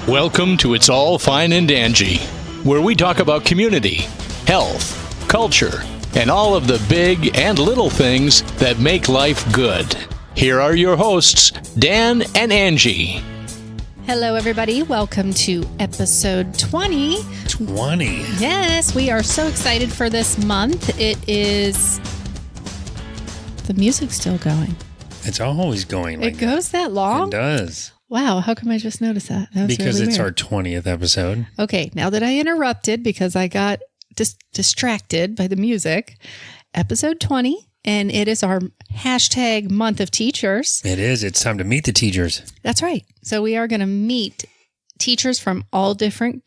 Welcome to It's All Fine and Dangy, where we talk about community, health, culture, and all of the big and little things that make life good. Here are your hosts, Dan and Angie. Hello, everybody. Welcome to episode 20. 20. Yes, we are so excited for this month. It is... The music's still going. It's always going like It goes that long? It does. Wow, how come I just noticed that? That was Because really it's weird. our 20th episode. Okay, now that I interrupted because I got distracted by the music, episode 20, and it is our hashtag month of teachers. It is. It's time to meet the teachers. That's right. So we are going to meet teachers from all different,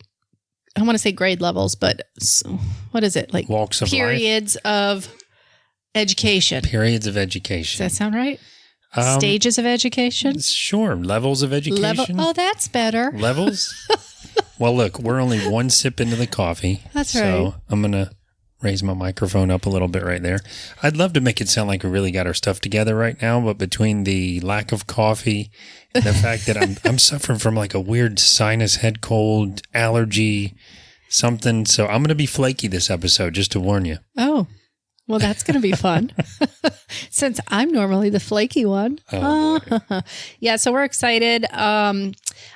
I want to say grade levels, but what is it? Like Walks of periods of education. Periods of education. Does that sound right? Stages of education? Sure. Levels of education. Oh, that's better. Levels? Well, look, we're only one sip into the coffee. That's so right. I'm going to raise my microphone up a little bit right there. I'd love to make it sound like we really got our stuff together right now, but between the lack of coffee and the fact that I'm suffering from like a weird sinus head cold, allergy, something. So I'm going to be flaky this episode, just to warn you. Oh, well, that's going to be fun. Since I'm normally the flaky one. Oh, boy. Yeah, so we're excited. I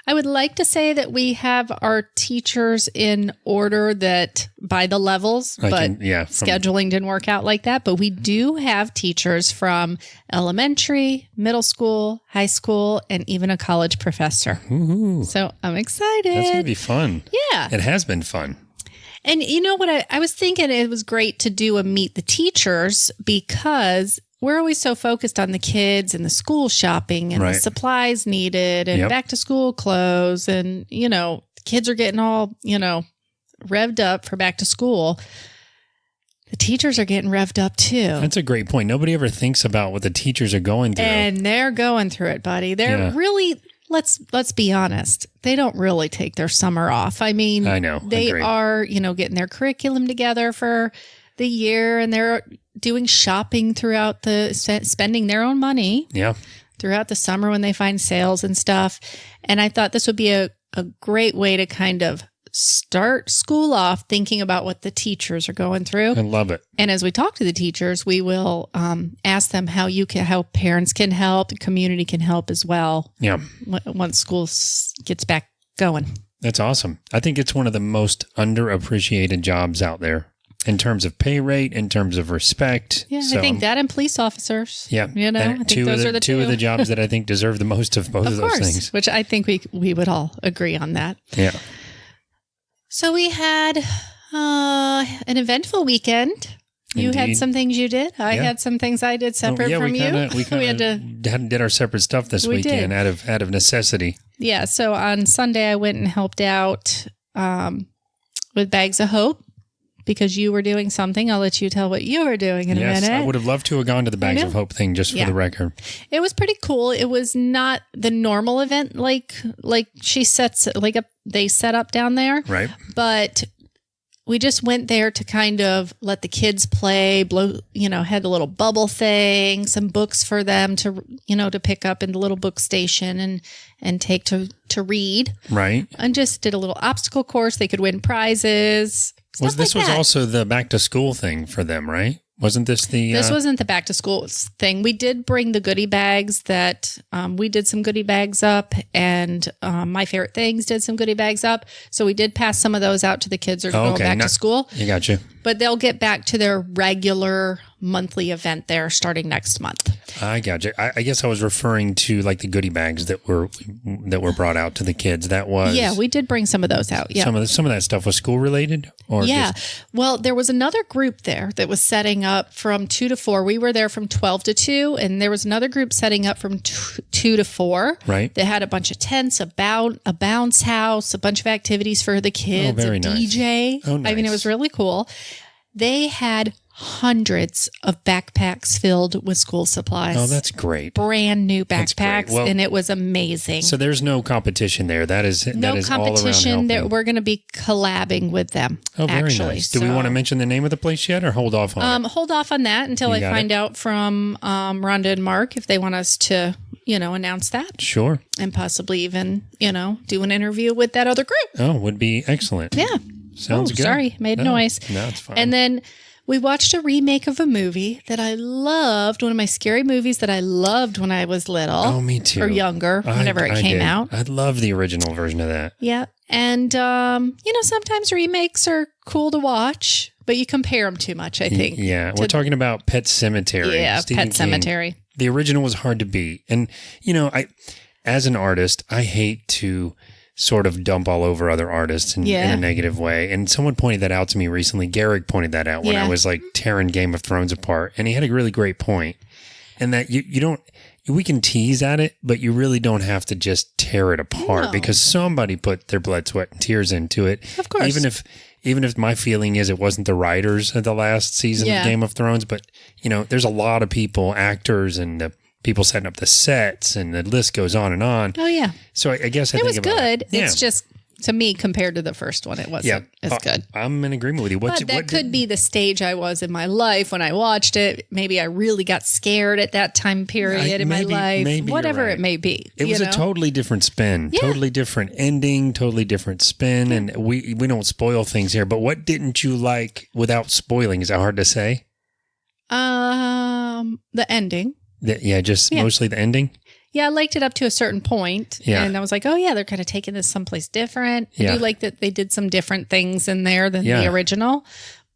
would like to say that we have our teachers in order that by the levels, scheduling didn't work out like that. But we do have teachers from elementary, middle school, high school, and even a college professor. Ooh, So I'm excited. that's going to be fun. Yeah. It has been fun. And you know what? I was thinking it was great to do a meet the teachers because we're always so focused on the kids and the school shopping and the supplies needed and back to school clothes. And, kids are getting all, revved up for back to school. The teachers are getting revved up too. That's a great point. Nobody ever thinks about what the teachers are going through. And they're going through it, buddy. They're really... Let's be honest. They don't really take their summer off. I mean, I know. They Agreed. are, getting their curriculum together for the year and they're doing shopping throughout spending their own money throughout the summer when they find sales and stuff. And I thought this would be a great way to kind of start school off thinking about what the teachers are going through. I love it. And as we talk to the teachers, we will ask them how parents can help, the community can help as well. Yeah. Once school gets back going. That's awesome. I think it's one of the most underappreciated jobs out there in terms of pay rate, in terms of respect. Yeah, I think that and police officers. Yeah. I think those are the two of the jobs that I think deserve the most of both of those things. Which I think we would all agree on that. Yeah. So we had an eventful weekend. You had some things you did. I had some things I did separate from you. We kind of did our separate stuff this weekend out of necessity. Yeah. So on Sunday, I went and helped out with Bags of Hope because you were doing something. I'll let you tell what you were doing in a minute. I would have loved to have gone to the Bags of Hope thing just for the record. It was pretty cool. It was not the normal event like she sets they set up down there. Right. But we just went there to kind of let the kids play, had a little bubble thing, some books for them to, to pick up in the little book station and take to read. Right. And just did a little obstacle course. They could win prizes. This was also the back to school thing for them, right? Wasn't this the... This wasn't the back to school thing. We did bring the goodie bags that we did some goodie bags up and My Favorite Things did some goodie bags up. So we did pass some of those out to the kids who are going back to school. You got you. But they'll get back to their regular monthly event there starting next month. I got you. I guess I was referring to like the goodie bags that were brought out to the kids. That was we did bring some of those out. Yeah, some of that stuff was school related, or Well, there was another group there that was setting up from 2 to 4. We were there from 12 to 2, and there was another group setting up from 2 to 4. Right. They had a bunch of tents, a bounce house, a bunch of activities for the kids, very a nice. DJ. Oh, nice. I mean, it was really cool. They had hundreds of backpacks filled with school supplies. Oh, that's great. Brand new That's backpacks, great. Well, and it was amazing. So there's no competition there. That is no competition. all around That we're going to be collabing with them. Oh, very actually. nice. Do we want to mention the name of the place yet, or hold off on it? Hold off on that until I find out from Rhonda and Mark if they want us to announce that. Sure. And possibly even, do an interview with that other group. Oh, would be excellent. Yeah. Sounds good. Sorry, made noise. No, it's fine. And then we watched a remake of a movie that I loved, one of my scary movies that I loved when I was little. Oh, me too. Or younger, whenever it came out. I love the original version of that. Yeah. And, sometimes remakes are cool to watch, but you compare them too much, I think. Yeah. We're talking about Pet Sematary. Yeah, Stephen Pet King. Sematary. The original was hard to beat. And, as an artist, I hate to sort of dump all over other artists in a negative way. And someone pointed that out to me recently. Garrick pointed that out when I was like tearing Game of Thrones apart. And he had a really great point. And that you don't, we can tease at it, but you really don't have to just tear it apart because somebody put their blood, sweat, and tears into it. Of course. Even if my feeling is it wasn't the writers of the last season of Game of Thrones, but there's a lot of people, actors and the people setting up the sets, and the list goes on and on. Oh, yeah. So I guess it was good. Yeah. It's just, to me, compared to the first one, it wasn't as good. I'm in agreement with you. But that could be the stage I was in my life when I watched it. Maybe I really got scared at that time period in my life. Whatever it may be. It was a totally different spin, totally different ending, totally different spin. And we don't spoil things here. But what didn't you like without spoiling? Is that hard to say? The ending. Mostly the ending? Yeah, I liked it up to a certain point. Yeah. And I was like, oh, yeah, they're kind of taking this someplace different. I do like that they did some different things in there than the original.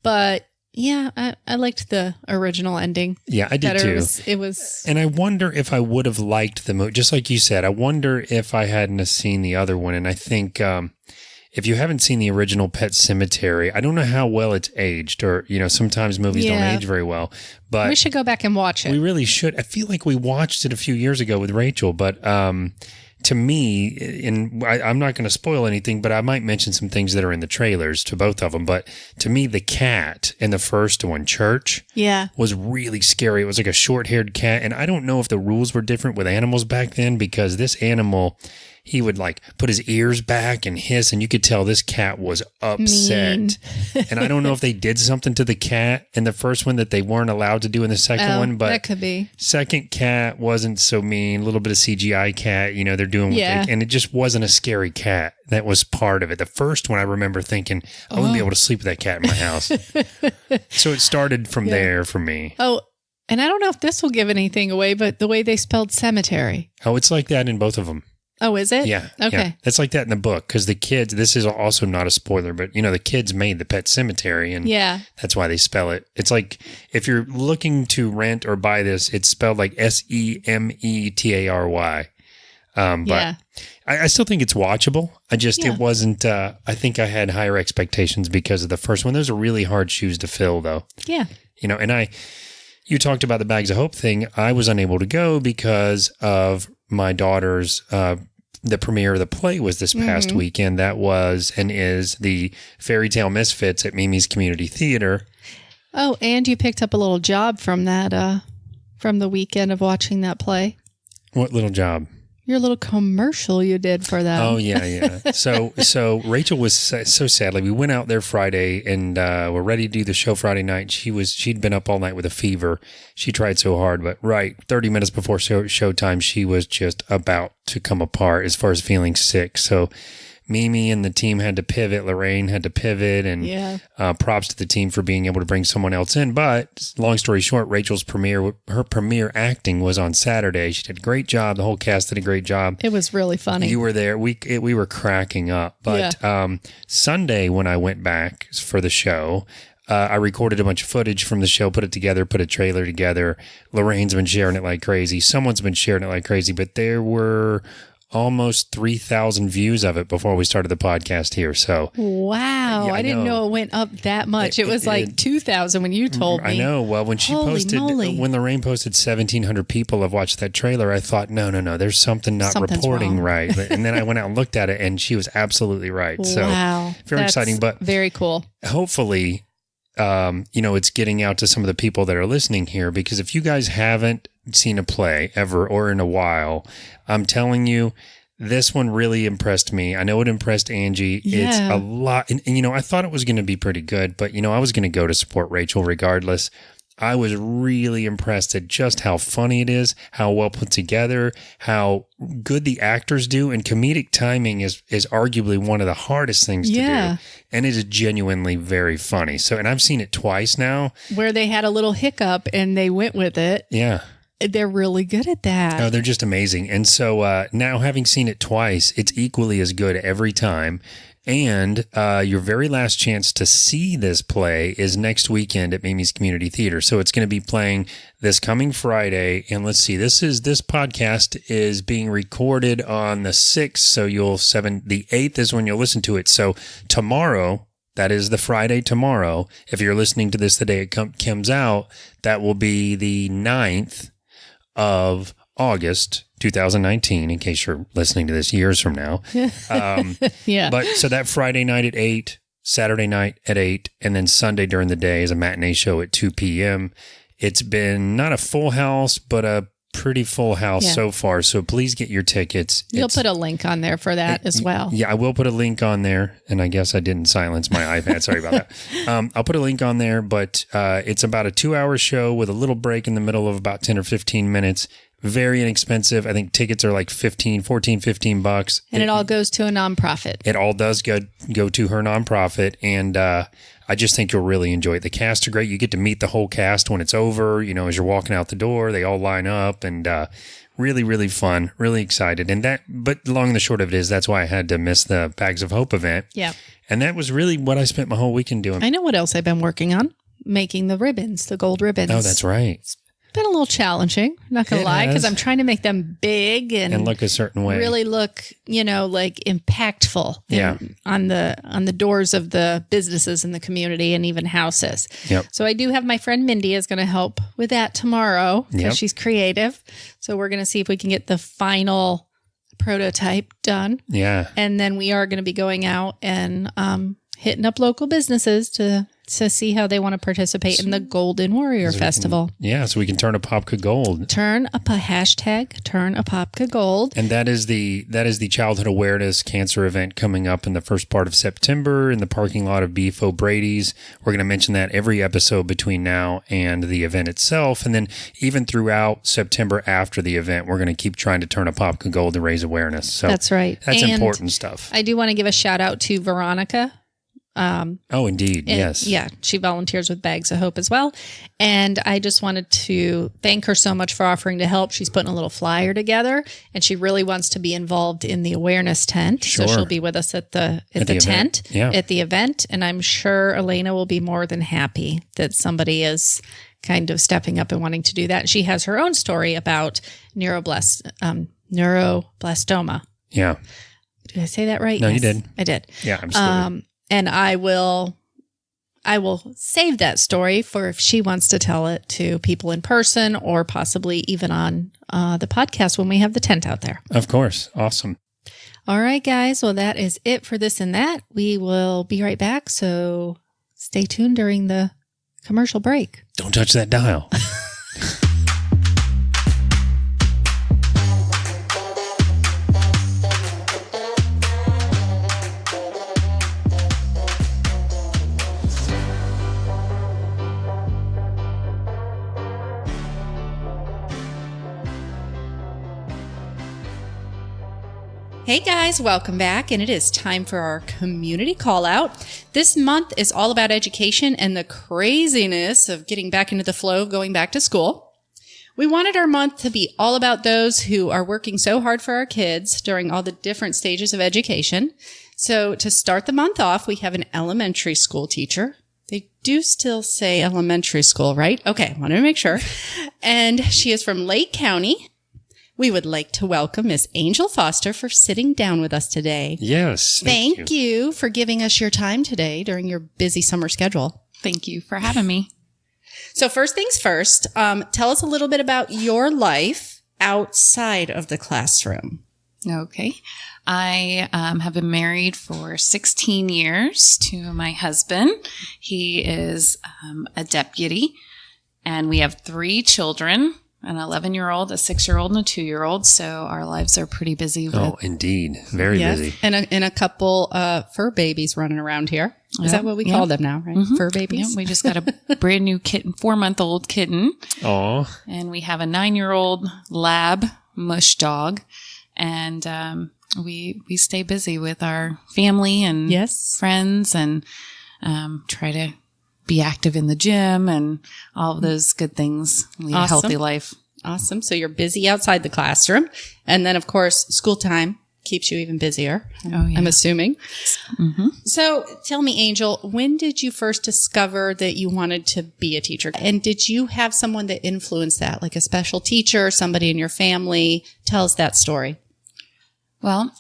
But yeah, I liked the original ending. Yeah, I did too. It was. And I wonder if I would have liked the movie. Just like you said, I wonder if I hadn't have seen the other one. And I think if you haven't seen the original Pet Sematary, I don't know how well it's aged, or, sometimes movies don't age very well, but we should go back and watch it. We really should. I feel like we watched it a few years ago with Rachel, but to me, and I'm not going to spoil anything, but I might mention some things that are in the trailers to both of them. But to me, the cat in the first one, Church, was really scary. It was like a short-haired cat, and I don't know if the rules were different with animals back then, because this animal, he would like put his ears back and hiss, and you could tell this cat was upset. And I don't know if they did something to the cat in the first one that they weren't allowed to do in the second one, but that could be. Second cat wasn't so mean. A little bit of CGI cat, they're doing what they, and it just wasn't a scary cat. That was part of it. The first one, I remember thinking, I wouldn't be able to sleep with that cat in my house. So it started from there for me. Oh, and I don't know if this will give anything away, but the way they spelled cemetery. Oh, it's like that in both of them. Oh, is it? Yeah. Okay. Yeah. It's like that in the book, because the kids, this is also not a spoiler, but the kids made the Pet Sematary, and that's why they spell it. It's like, if you're looking to rent or buy this, it's spelled like Semetary. But I still think it's watchable. It wasn't, I think I had higher expectations because of the first one. Those are really hard shoes to fill, though. Yeah. And you talked about the Bags of Hope thing. I was unable to go because of my daughter's, the premiere of the play was this past weekend. That was and is the Fairy Tale Misfits at Mimi's Community Theater. Oh, and you picked up a little job from that, from the weekend of watching that play. What little job? Your little commercial you did for that. Oh, yeah. So Rachel was so sadly, we went out there Friday and we're ready to do the show Friday night. She'd been up all night with a fever. She tried so hard, but 30 minutes before showtime, she was just about to come apart as far as feeling sick. So Mimi and the team had to pivot. Lorraine had to pivot, and props to the team for being able to bring someone else in. But long story short, Rachel's her premiere acting was on Saturday. She did a great job. The whole cast did a great job. It was really funny. You were there. We were cracking up. But Sunday, when I went back for the show, I recorded a bunch of footage from the show, put it together, put a trailer together. Lorraine's been sharing it like crazy. Someone's been sharing it like crazy, but there were almost 3,000 views of it before we started the podcast here. So wow, I didn't know it went up that much. It was like 2,000 when you told me. I know. Well, when when Lorraine posted 1,700 people have watched that trailer, I thought, no, there's something's reporting wrong. right. And then I went out and looked at it, and she was absolutely right. So very exciting, but very cool. Hopefully, it's getting out to some of the people that are listening here, because if you guys haven't seen a play ever or in a while, I'm telling you, this one really impressed me. I know it impressed Angie. Yeah. It's a lot. And I thought it was going to be pretty good, but, I was going to go to support Rachel regardless. I was really impressed at just how funny it is, how well put together, how good the actors do, and comedic timing is arguably one of the hardest things to do. And it is genuinely very funny. So, and I've seen it twice now. Where they had a little hiccup and they went with it. Yeah. They're really good at that. Oh, they're just amazing. And so now having seen it twice, it's equally as good every time. And your very last chance to see this play is next weekend at Mimi's Community Theater. So it's going to be playing this coming Friday. And let's see, this podcast is being recorded on the 6th. So the 8th is when you'll listen to it. So tomorrow, that is the Friday tomorrow. If you're listening to this the day it comes out, that will be the 9th of August 2019, in case you're listening to this years from now. Yeah. But so that Friday night at 8, Saturday night at 8, and then Sunday during the day is a matinee show at 2 p.m. It's been not a full house, but a pretty full house so far. So please get your tickets. You'll put a link on there for that as well. Yeah, I will put a link on there. And I guess I didn't silence my iPad. Sorry about that. I'll put a link on there, but it's about a 2-hour show with a little break in the middle of about 10 or 15 minutes. Very inexpensive. I think tickets are like $15 And it all goes to a nonprofit. It all does go to her nonprofit. And I just think you'll really enjoy it. The cast are great. You get to meet the whole cast when it's over. You know, as you're walking out the door, they all line up, and really, really fun. Really excited. But the long and the short of it is that's why I had to miss the Bags of Hope event. Yeah. And that was really what I spent my whole weekend doing. I know what else I've been working on. Making the ribbons, the gold ribbons. Oh, that's right. Been a little challenging, not gonna lie, because I'm trying to make them big and look a certain way. Really look, like impactful on the doors of the businesses in the community and even houses. Yep. So I do have my friend Mindy is going to help with that tomorrow because she's creative. So we're going to see if we can get the final prototype done. Yeah. And then we are going to be going out and hitting up local businesses to see how they want to participate in the Golden Warrior Festival. So we can turn Apopka gold. Turn Apopka gold. And that is the Childhood Awareness Cancer event coming up in the first part of September in the parking lot of Beef O'Brady's. We're going to mention that every episode between now and the event itself. And then even throughout September after the event, we're going to keep trying to turn Apopka gold to raise awareness. So that's right. That's important stuff. I do want to give a shout out to Veronica. Indeed. Yes. Yeah. She volunteers with Bags of Hope as well. And I just wanted to thank her so much for offering to help. She's putting a little flyer together and she really wants to be involved in the awareness tent. Sure. So she'll be with us at the tent, at the event. And I'm sure Elena will be more than happy that somebody is kind of stepping up and wanting to do that. She has her own story about neuroblastoma. Yeah. Did I say that right? No, yes. You did. I did. Yeah. Absolutely. And I will save that story for if she wants to tell it to people in person or possibly even on the podcast when we have the tent out there. Of course. Awesome. All right, guys. Well, that is it for this and that. We will be right back. So stay tuned during the commercial break. Don't touch that dial. Hey guys, welcome back, and it is time for our community call out. This month is all about education and the craziness of getting back into the flow of going back to school. We wanted our month to be all about those who are working so hard for our kids during all the different stages of education. So to start the month off, we have an elementary school teacher. They do still say elementary school, right? Okay, wanted to make sure. And she is from Lake County. We would like to welcome Miss Angel Foster for sitting down with us today. Yes. Thank you for giving us your time today during your busy summer schedule. Thank you for having me. So first things first, tell us a little bit about your life outside of the classroom. Okay. I have been married for 16 years to my husband. He is a deputy, and we have 3 children. an 11-year-old, a 6-year-old, and a 2-year-old. So our lives are pretty busy. Oh, indeed. Very busy. And a couple fur babies running around here. Is that what we call them now, right? Fur babies? Yeah, we just got a brand new kitten, 4-month-old kitten. Oh. And we have a 9-year-old lab mush dog. And we stay busy with our family and friends and try to be active in the gym and all of those good things. Lead a healthy life. Awesome. So you're busy outside the classroom. And then, of course, school time keeps you even busier, I'm assuming. Mm-hmm. So tell me, Angel, when did you first discover that you wanted to be a teacher? And did you have someone that influenced that, like a special teacher, somebody in your family? Tell us that story. Well,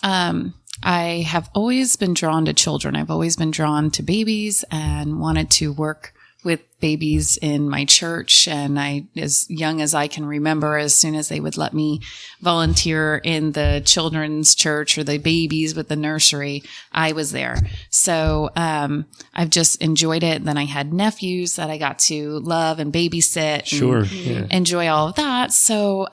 I have always been drawn to children. I've always been drawn to babies and wanted to work with babies in my church. And as young as I can remember, as soon as they would let me volunteer in the children's church or the babies with the nursery, I was there. So, I've just enjoyed it. Then I had nephews that I got to love and babysit. Sure. And enjoy all of that. So,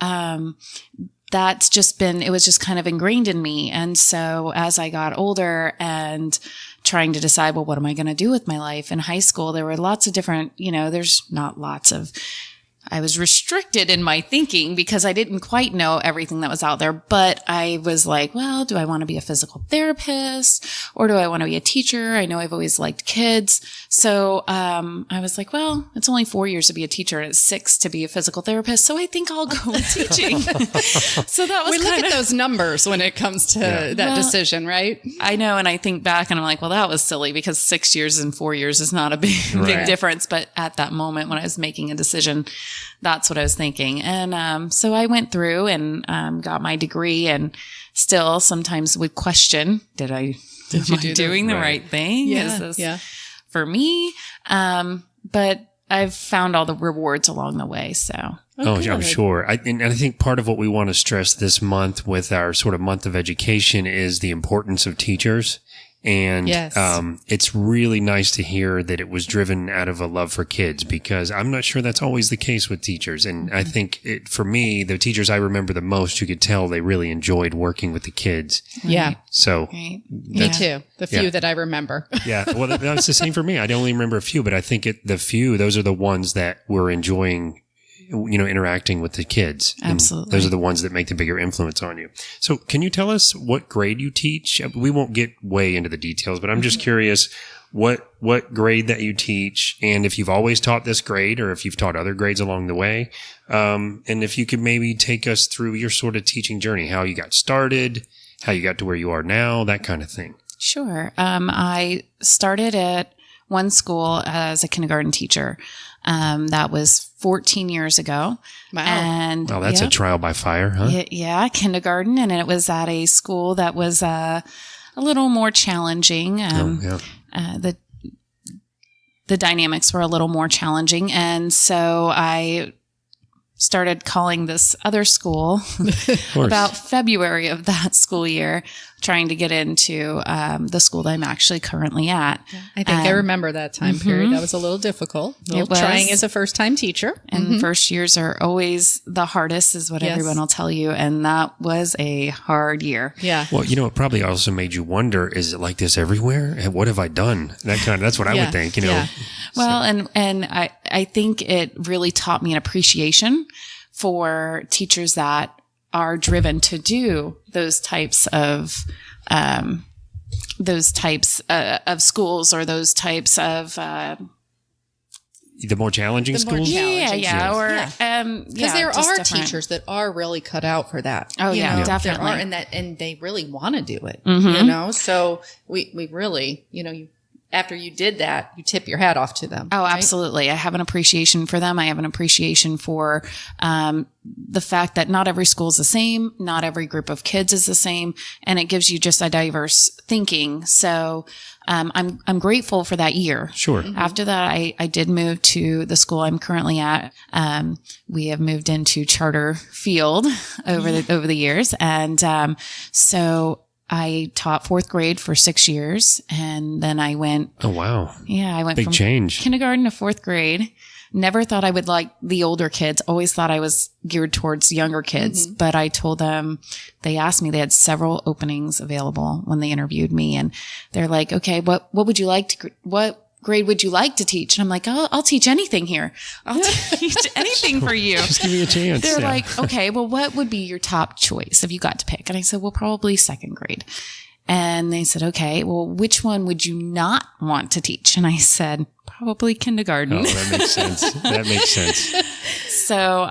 that's just been, it was just kind of ingrained in me. And so as I got older and trying to decide, well, what am I going to do with my life? In high school, there were lots of different, there's not lots of, I was restricted in my thinking because I didn't quite know everything that was out there. But I was like, well, do I want to be a physical therapist or do I want to be a teacher? I know I've always liked kids. So, I was like, well, it's only 4 years to be a teacher and it's 6 to be a physical therapist. So I think I'll go with teaching. So that was look at those numbers when it comes to that decision, right? I know. And I think back and I'm like, well, that was silly because 6 years and 4 years is not a big difference. But at that moment when I was making a decision, that's what I was thinking. And so I went through and got my degree and still sometimes would question, am I doing the right thing? Yeah, Is this for me? But I've found all the rewards along the way. So. I'm sure. And I think part of what we want to stress this month with our sort of month of education is the importance of teachers. And it's really nice to hear that it was driven out of a love for kids because I'm not sure that's always the case with teachers. And I think for me, the teachers I remember the most, you could tell they really enjoyed working with the kids. Yeah. So me too. The few that I remember. Yeah. Well, that's the same for me. I only remember a few, but I think the few, those are the ones that were enjoying interacting with the kids. Absolutely. And those are the ones that make the bigger influence on you. So can you tell us what grade you teach? We won't get way into the details, but I'm just curious what grade that you teach and if you've always taught this grade or if you've taught other grades along the way. And if you could maybe take us through your sort of teaching journey, how you got started, how you got to where you are now, that kind of thing. Sure. I started at one school as a kindergarten teacher. That was 14 years ago. Wow. And that's a trial by fire, huh? Yeah, kindergarten. And it was at a school that was a little more challenging. The dynamics were a little more challenging. And so I started calling this other school about February of that school year, trying to get into the school that I'm actually currently at. I think I remember that time period. That was a little difficult. Trying as a first-time teacher. And first years are always the hardest, is what everyone will tell you. And that was a hard year. Yeah. Well, it probably also made you wonder, is it like this everywhere? And what have I done? That's what I would think, Yeah. Well, and I think it really taught me an appreciation for teachers that are driven to do those types of schools or those types of the more challenging schools. Because there are different teachers that are really cut out for that. Oh yeah, definitely. There are, and they really want to do it. So we really, after you did that, you tip your hat off to them. Oh, right? Absolutely. I have an appreciation for them. I have an appreciation for the fact that not every school is the same. Not every group of kids is the same. And it gives you just a diverse thinking. So I'm grateful for that year. Sure. After that, I did move to the school I'm currently at. We have moved into charter field over the years. And so I taught 4th grade for 6 years, and then I went. Oh, wow. Yeah, I went Big from change. kindergarten to 4th grade. never thought I would like the older kids. Always thought I was geared towards younger kids. Mm-hmm. But I told them, they asked me, they had several openings available when they interviewed me. And they're like, okay, what would you like to, what grade would you like to teach? And I'm like, I'll teach anything here. I'll teach anything for you. Just give me a chance. They're like, okay, well, what would be your top choice if you got to pick? And I said, well, probably second grade. And they said, okay, well, which one would you not want to teach? And I said, probably kindergarten. Oh, that makes sense. That makes sense. So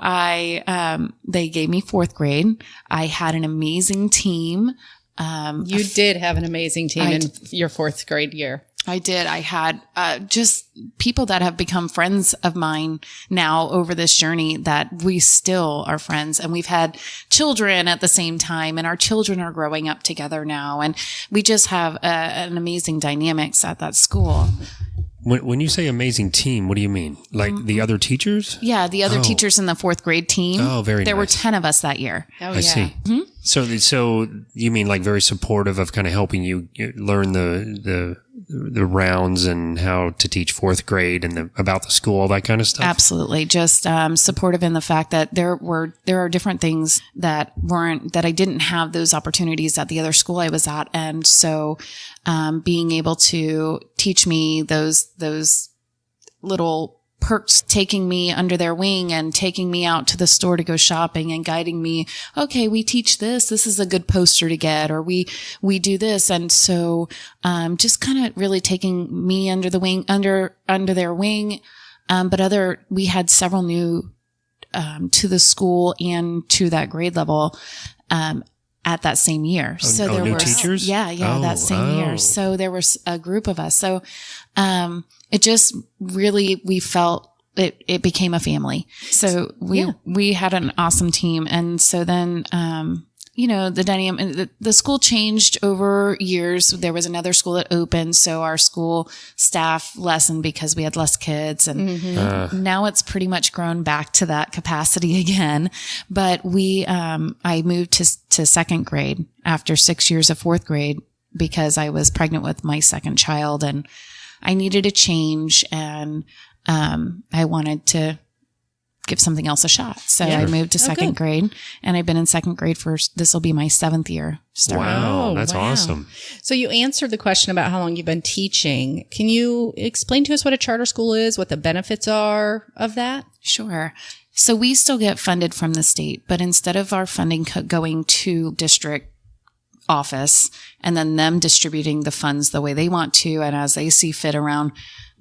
they gave me fourth grade. I had an amazing team. You did have an amazing team in your fourth grade year. I did. I had just people that have become friends of mine now over this journey that we still are friends. And we've had children at the same time, and our children are growing up together now. And we just have an amazing dynamics at that school. When you say amazing team, what do you mean? Like the other teachers? Yeah, the other teachers in the fourth grade team. Oh, very nice. There were 10 of us that year. Oh, I see. Mm-hmm. So you mean like very supportive of kind of helping you learn the rounds and how to teach fourth grade and about the school, all that kind of stuff? Absolutely. Just supportive in the fact that there are different things that I didn't have those opportunities at the other school I was at. And so being able to teach me those little perks, taking me under their wing and taking me out to the store to go shopping and guiding me. Okay, we teach this. This is a good poster to get, or we do this. And so, just kind of really taking me under the wing, under their wing. But we had several new, to the school and to that grade level, at that same year. So there were teachers? That same year. So there was a group of us. So, it just really, we felt it became a family. So we had an awesome team. And so then, the dynamic, the school changed over years. There was another school that opened. So our school staff lessened because we had less kids. And now it's pretty much grown back to that capacity again. But I moved to second grade after 6 years of fourth grade because I was pregnant with my second child and I needed a change, and I wanted to give something else a shot. So I moved to second grade, and I've been in second grade this will be my 7th year starting. Wow, that's awesome. So you answered the question about how long you've been teaching. Can you explain to us what a charter school is, what the benefits are of that? Sure. So we still get funded from the state, but instead of our funding going to district office and then them distributing the funds the way they want to and as they see fit around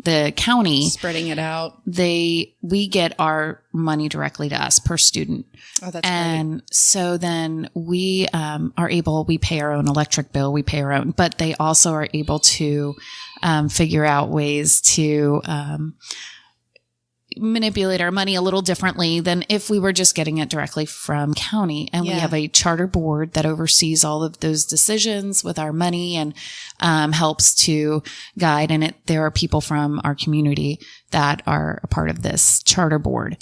the county, spreading it out, we get our money directly to us per student. Oh, that's and great. So then we we pay our own electric bill, we pay our own, but they also are able to figure out ways to manipulate our money a little differently than if we were just getting it directly from county. And we have a charter board that oversees all of those decisions with our money and helps to guide. And there are people from our community that are a part of this charter board.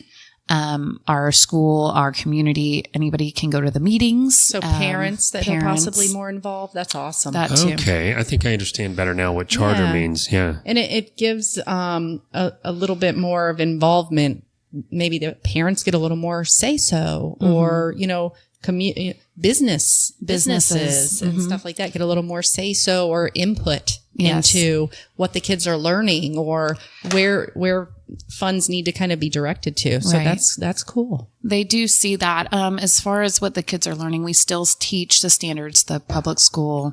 Our school, our community, anybody can go to the meetings. So parents that are possibly more involved. That's awesome. That too. Okay. I think I understand better now what charter means. Yeah. And it gives a little bit more of involvement. Maybe the parents get a little more say-so, or, businesses and stuff like that get a little more say-so or input into what the kids are learning or where funds need to kind of be directed to. So that's cool. They do see that. As far as what the kids are learning, we still teach the standards, the public school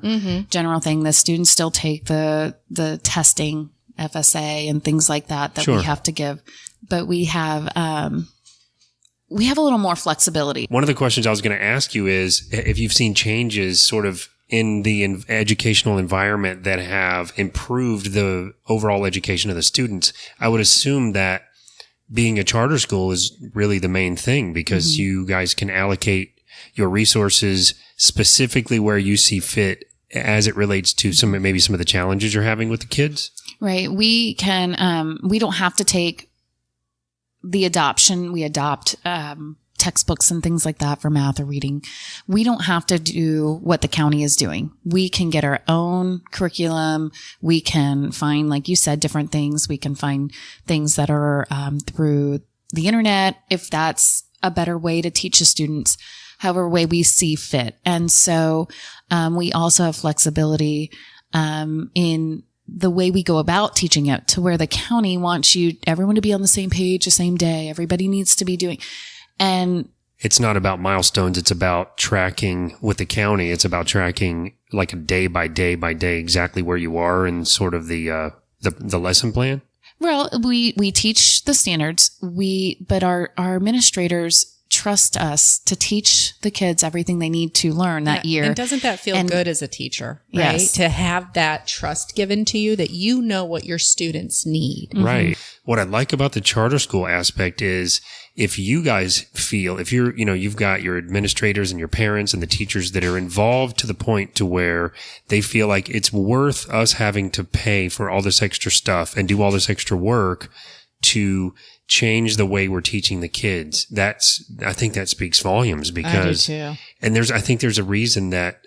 general thing. The students still take the testing, FSA and things like that we have to give. But we have a little more flexibility. One of the questions I was going to ask you is if you've seen changes sort of in the educational environment that have improved the overall education of the students. I would assume that being a charter school is really the main thing because you guys can allocate your resources specifically where you see fit as it relates to maybe some of the challenges you're having with the kids. Right. We can, we don't have to take the adoption. We adopt, textbooks and things like that for math or reading. We don't have to do what the county is doing. We can get our own curriculum. We can find, like you said, different things. We can find things that are through the internet, if that's a better way to teach the students, however way we see fit. And so we also have flexibility in the way we go about teaching it, to where the county wants everyone to be on the same page, the same day. Everybody needs to be doing. And it's not about milestones. It's about tracking with the county. It's about tracking like a day by day exactly where you are and sort of the lesson plan. Well, we teach the standards. But our administrators trust us to teach the kids everything they need to learn that year. And doesn't that feel good as a teacher, right? Yes. To have that trust given to you that you know what your students need. Right. What I like about the charter school aspect is if you guys feel, if you're, you've got your administrators and your parents and the teachers that are involved to the point to where they feel like it's worth us having to pay for all this extra stuff and do all this extra work to change the way we're teaching the kids. I think that speaks volumes, because, I do too. And I think there's a reason that,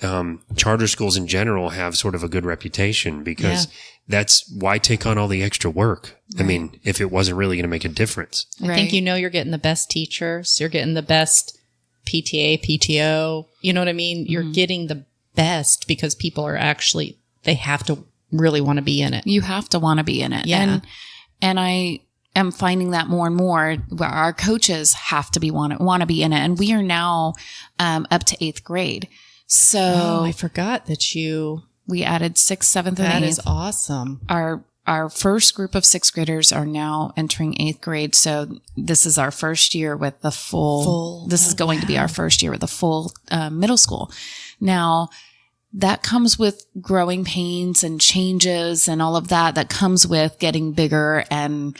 charter schools in general have sort of a good reputation, because that's why take on all the extra work. Right. I mean, if it wasn't really going to make a difference. I think you're getting the best teachers. You're getting the best PTA, PTO. You know what I mean? You're getting the best because people are they have to really want to be in it. You have to want to be in it. Yeah. And I am finding that more and more. Our coaches have to want to be in it. And we are now up to 8th grade. So I forgot that we added 6th, 7th, and 8th. That is awesome. Our first group of 6th graders are now entering 8th grade. So this is our first year with the full this is going to be our first year with the full middle school. Now, that comes with growing pains and changes and all of that comes with getting bigger and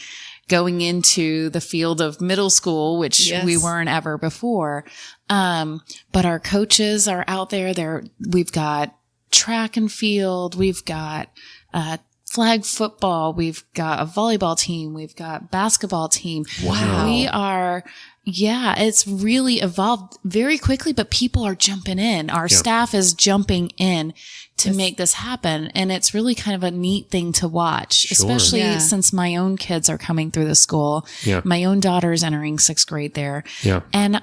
going into the field of middle school, which we weren't ever before. But our coaches are out there. We've got track and field. We've got, flag football. We've got a volleyball team. We've got basketball team. Wow. We are, it's really evolved very quickly, but people are jumping in. Our staff is jumping in to make this happen. And it's really kind of a neat thing to watch, especially since my own kids are coming through the school. Yeah. My own daughter is entering 6th grade there. Yeah. And,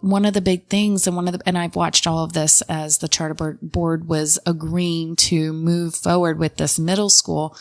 one of the big things and I've watched all of this as the charter board was agreeing to move forward with this middle school.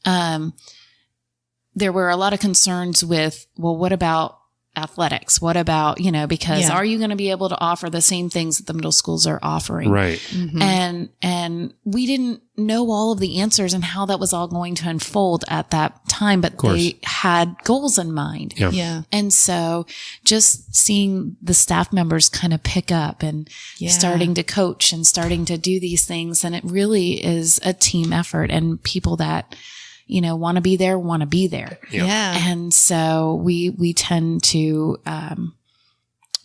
There were a lot of concerns with, well, what about athletics? What about, because are you going to be able to offer the same things that the middle schools are offering? Right. Mm-hmm. And we didn't know all of the answers and how that was all going to unfold at that time, but they had goals in mind. Yeah. And so just seeing the staff members kind of pick up and starting to coach and starting to do these things. And it really is a team effort, and people that want to be there. Yeah. And so we tend to,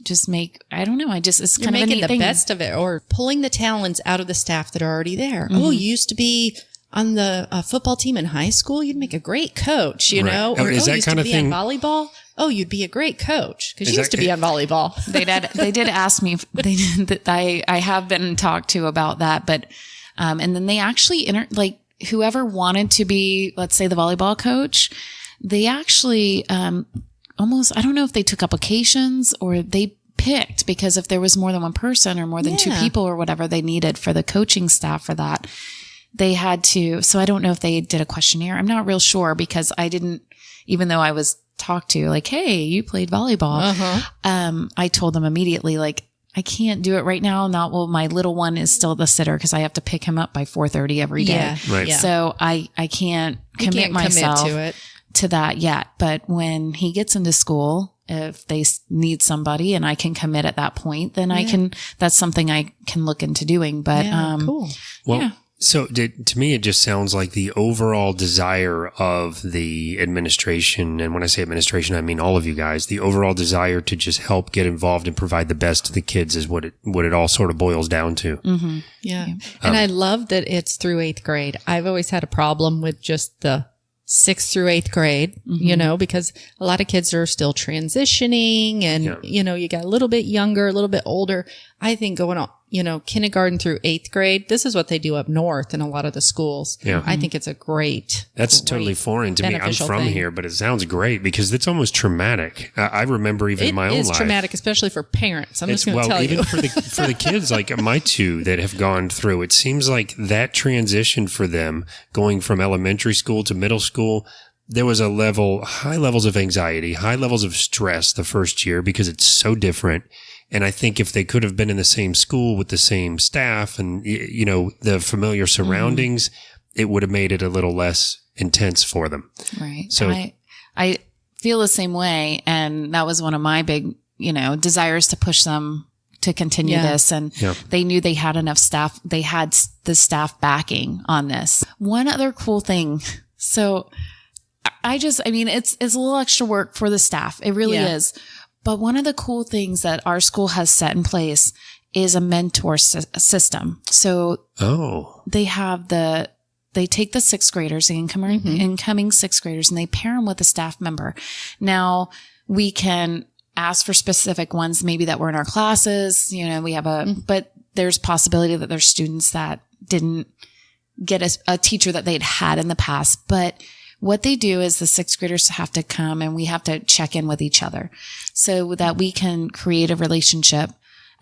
just make, I don't know. It's kind of making the best of it, or pulling the talents out of the staff that are already there. Mm-hmm. Oh, you used to be on the football team in high school. You'd make a great coach, you know, or is that used kind to of be thing on volleyball. Oh, you'd be a great coach because you used to be on volleyball. They did ask me, I have been talked to about that, but, and then they actually whoever wanted to be, let's say, the volleyball coach, they actually almost, I don't know if they took applications or they picked, because if there was more than one person or more than two people or whatever they needed for the coaching staff for that, they had to. So I don't know if they did a questionnaire. I'm not real sure, because I didn't, even though I was talked to like, hey, you played volleyball. I told them immediately, like, I can't do it right now. Not while my little one is still the sitter, because I have to pick him up by 4:30 every day. Yeah. Right. Yeah. So I can't commit myself to that yet. But when he gets into school, if they need somebody and I can commit at that point, then that's something I can look into doing. But, cool. Well, so to me, it just sounds like the overall desire of the administration, and when I say administration, I mean all of you guys, the overall desire to just help get involved and provide the best to the kids is what it all sort of boils down to. Mm-hmm. Yeah. And I love that it's through 8th grade. I've always had a problem with just the 6th through 8th grade, you know, because a lot of kids are still transitioning and, you know, you got a little bit younger, a little bit older. I think going on, you know, kindergarten through 8th grade, this is what they do up north in a lot of the schools. Yeah. I think it's a That's totally foreign to me. I'm from here, but it sounds great because it's almost traumatic. I remember even in my own life. It is traumatic, especially for parents. I'm just going to tell you. Even for the kids, like my two that have gone through, it seems like that transition for them going from elementary school to middle school, there was high levels of anxiety, high levels of stress the first year because it's so different. And I think if they could have been in the same school with the same staff and, you know, the familiar surroundings, it would have made it a little less intense for them. Right. So I feel the same way. And that was one of my big, you know, desires to push them to continue this. And they knew they had enough staff. They had the staff backing on this. One other cool thing. So I mean, it's a little extra work for the staff. It really is. But one of the cool things that our school has set in place is a mentor system. So they take the 6th graders, the incoming 6th graders, and they pair them with a staff member. Now we can ask for specific ones, maybe that were in our classes, you know, we have but there's possibility that there's students that didn't get a teacher that they'd had in the past. But what they do is the 6th graders have to come and we have to check in with each other so that we can create a relationship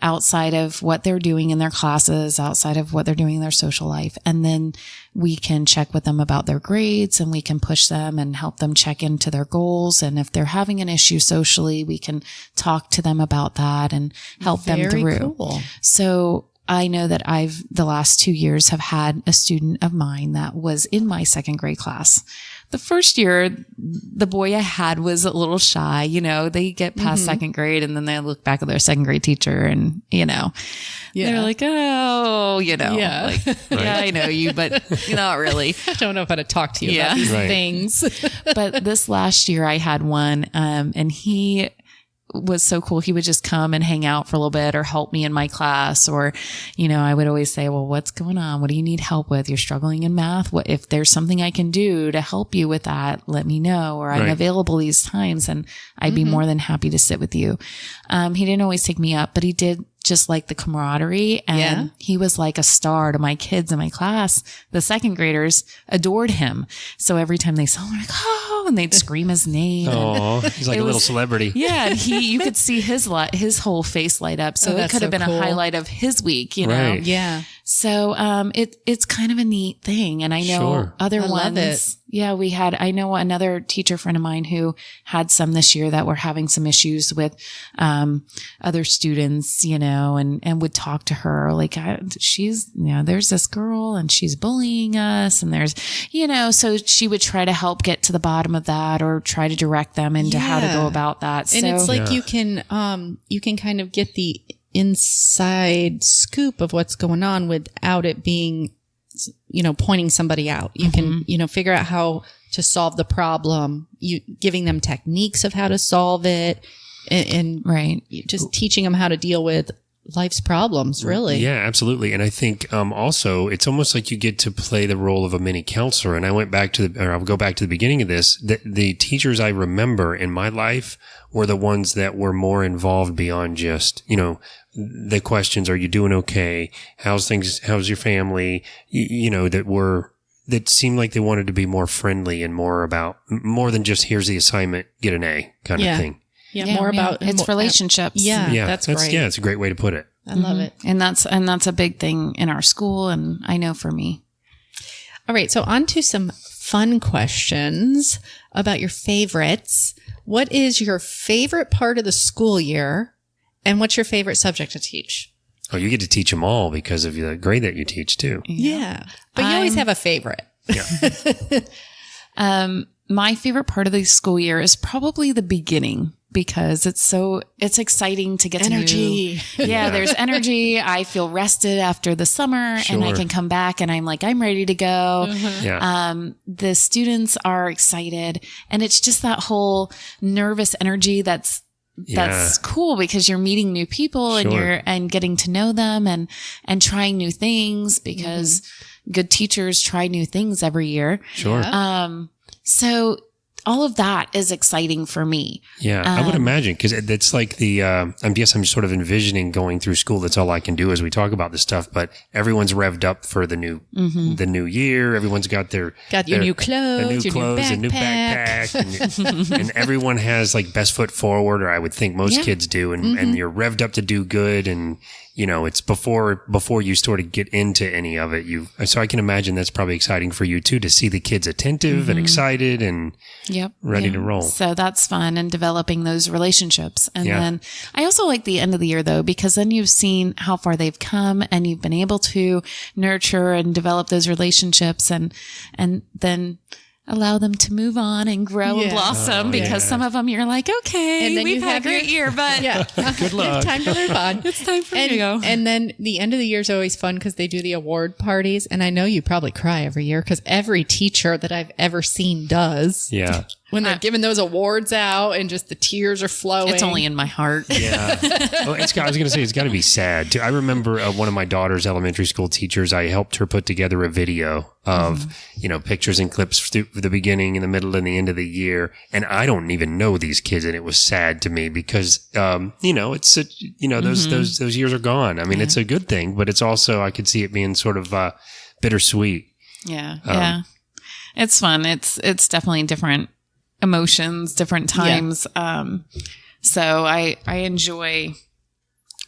outside of what they're doing in their classes, outside of what they're doing in their social life. And then we can check with them about their grades and we can push them and help them check into their goals. And if they're having an issue socially, we can talk to them about that and help them through. Cool. So I know that the last 2 years have had a student of mine that was in my 2nd grade class. The first year, the boy I had was a little shy. You know, they get past 2nd grade and then they look back at their 2nd grade teacher and, you know, they're like, oh, you know, like, I know you, but not really. I don't know how to talk to you about these things. But this last year I had one, and he was so cool. He would just come and hang out for a little bit or help me in my class. Or, you know, I would always say, well, what's going on? What do you need help with? You're struggling in math. What, if there's something I can do to help you with that, let me know. Or I'm available these times and I'd be more than happy to sit with you. He didn't always take me up, but he did just like the camaraderie. And he was like a star to my kids in my class. The 2nd graders adored him. So every time they saw him, like, oh, and they'd scream his name. Oh, he's like a little celebrity. Yeah. And you could see his whole face light up. So it could have been a highlight of his week, you know? Yeah. So, it's kind of a neat thing. And I know other ones. Yeah, I know another teacher friend of mine who had some this year that were having some issues with, other students, you know, and would talk to her like, she's, you know, there's this girl and she's bullying us and there's, you know, so she would try to help get to the bottom of that or try to direct them into how to go about that. And it's like you can kind of get the inside scoop of what's going on without it being, you know, pointing somebody out. You can, you know, figure out how to solve the problem, giving them techniques of how to solve it and just teaching them how to deal with life's problems, really. Yeah, absolutely. And I think also it's almost like you get to play the role of a mini counselor. And I'll go back to the beginning of this. The teachers I remember in my life were the ones that were more involved beyond just, you know, the questions, are you doing okay? How's your family? You know, that seemed like they wanted to be more friendly and more than just here's the assignment, get an A kind of thing. Yeah, more about it's relationships. Yeah, that's great. Yeah, it's a great way to put it. I love it. And that's a big thing in our school, and I know for me. All right, so on to some fun questions about your favorites. What is your favorite part of the school year, and what's your favorite subject to teach? Oh, you get to teach them all because of the grade that you teach too. Yeah, but you always have a favorite. Yeah. My favorite part of the school year is probably the beginning. Because it's exciting to get energy. To know. Yeah, there's energy. I feel rested after the summer and I can come back and I'm like, I'm ready to go. Yeah. The students are excited and it's just that whole nervous energy that's cool because you're meeting new people and you're getting to know them and trying new things because good teachers try new things every year. Sure. So all of that is exciting for me. Yeah, I would imagine, because it's like I guess I'm sort of envisioning going through school. That's all I can do as we talk about this stuff. But everyone's revved up for the new year. Everyone's got your new clothes, a new backpack, and everyone has like best foot forward, or I would think most kids do, and you're revved up to do good, and it's before you sort of get into any of it. So I can imagine that's probably exciting for you too, to see the kids attentive and excited and ready to roll. So that's fun, and developing those relationships. And then I also like the end of the year though, because then you've seen how far they've come, and you've been able to nurture and develop those relationships, and then allow them to move on and grow and blossom, because some of them you're like, okay, and then we've had a great year, but good luck. It's time to move on. It's time for you to go. And then the end of the year is always fun because they do the award parties. And I know you probably cry every year because every teacher that I've ever seen does. Yeah. When they're giving those awards out and just the tears are flowing. It's only in my heart. Yeah. Well, I was going to say, it's got to be sad too. I remember one of my daughter's elementary school teachers, I helped her put together a video of, pictures and clips through the beginning and the middle and the end of the year. And I don't even know these kids. And it was sad to me because, it's, those years are gone. I mean, it's a good thing, but it's also, I could see it being sort of bittersweet. Yeah. It's fun. It's definitely different emotions, different times. So I enjoy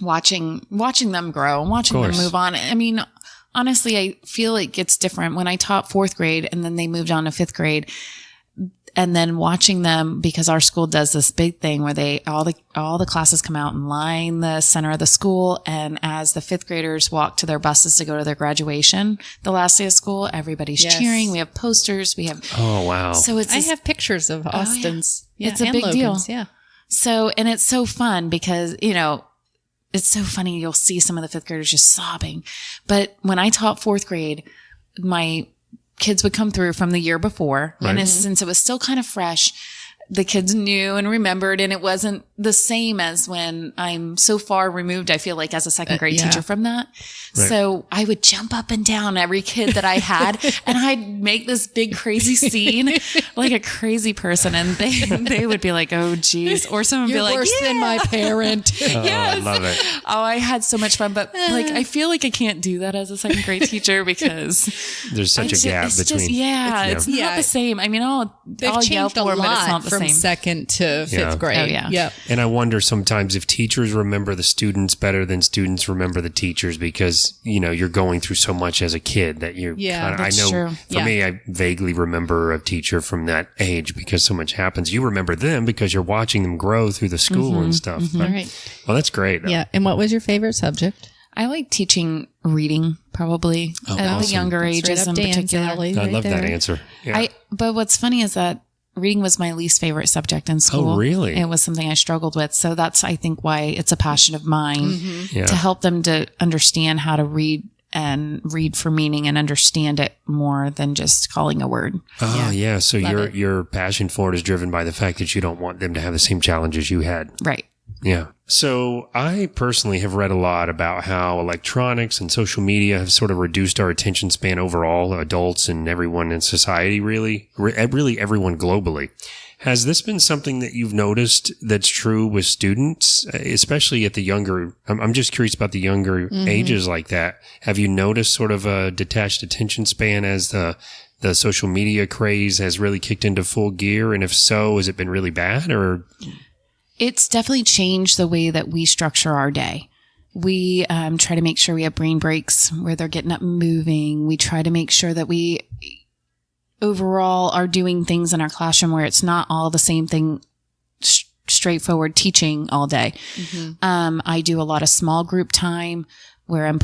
watching them grow and watching them move on. I mean, honestly, I feel like it's different when I taught 4th grade and then they moved on to 5th grade, and then watching them, because our school does this big thing where all the classes come out and line the center of the school. And as the 5th graders walk to their buses to go to their graduation, the last day of school, everybody's cheering. We have posters. We have, oh, wow. So I have pictures of Austin's. It's a big Logan's, deal. Yeah. So, and it's so fun because, it's so funny. You'll see some of the 5th graders just sobbing. But when I taught 4th grade, my kids would come through from the year before. Right. And since it was still kind of fresh, the kids knew and remembered, and it wasn't the same as when I'm so far removed, I feel like, as a 2nd grade teacher from that. Right. So I would jump up and down every kid that I had, and I'd make this big crazy scene like a crazy person, and they would be like, oh geez, or someone would be like, worse than my parent. Yes. I love it. Oh, I had so much fun, but I feel like I can't do that as a 2nd grade teacher because there's such a gap between. It's not the same. I mean, I'll yell for them, but it's not the same. From 2nd to 5th grade. Oh, yeah. Yep. And I wonder sometimes if teachers remember the students better than students remember the teachers, because, you're going through so much as a kid that you that's I know true. For me, I vaguely remember a teacher from that age because so much happens. You remember them because you're watching them grow through the school and stuff. But, right. Well, that's great. Yeah. And what was your favorite subject? I like teaching reading, probably at the younger ages in particular. I love that answer. Yeah. But what's funny is that reading was my least favorite subject in school. Oh, really? It was something I struggled with. So that's, I think, why it's a passion of mine to help them to understand how to read and read for meaning and understand it more than just calling a word. Oh, yeah. So your passion for it is driven by the fact that you don't want them to have the same challenges you had. Right. Yeah. So I personally have read a lot about how electronics and social media have sort of reduced our attention span overall, adults and everyone in society, really everyone globally. Has this been something that you've noticed that's true with students, especially at the younger, I'm just curious about the younger ages like that. Have you noticed sort of a detached attention span as the social media craze has really kicked into full gear? And if so, has it been really bad or? It's definitely changed the way that we structure our day. We try to make sure we have brain breaks where they're getting up and moving. We try to make sure that we overall are doing things in our classroom where it's not all the same thing, straightforward teaching all day. I do a lot of small group time where I'm,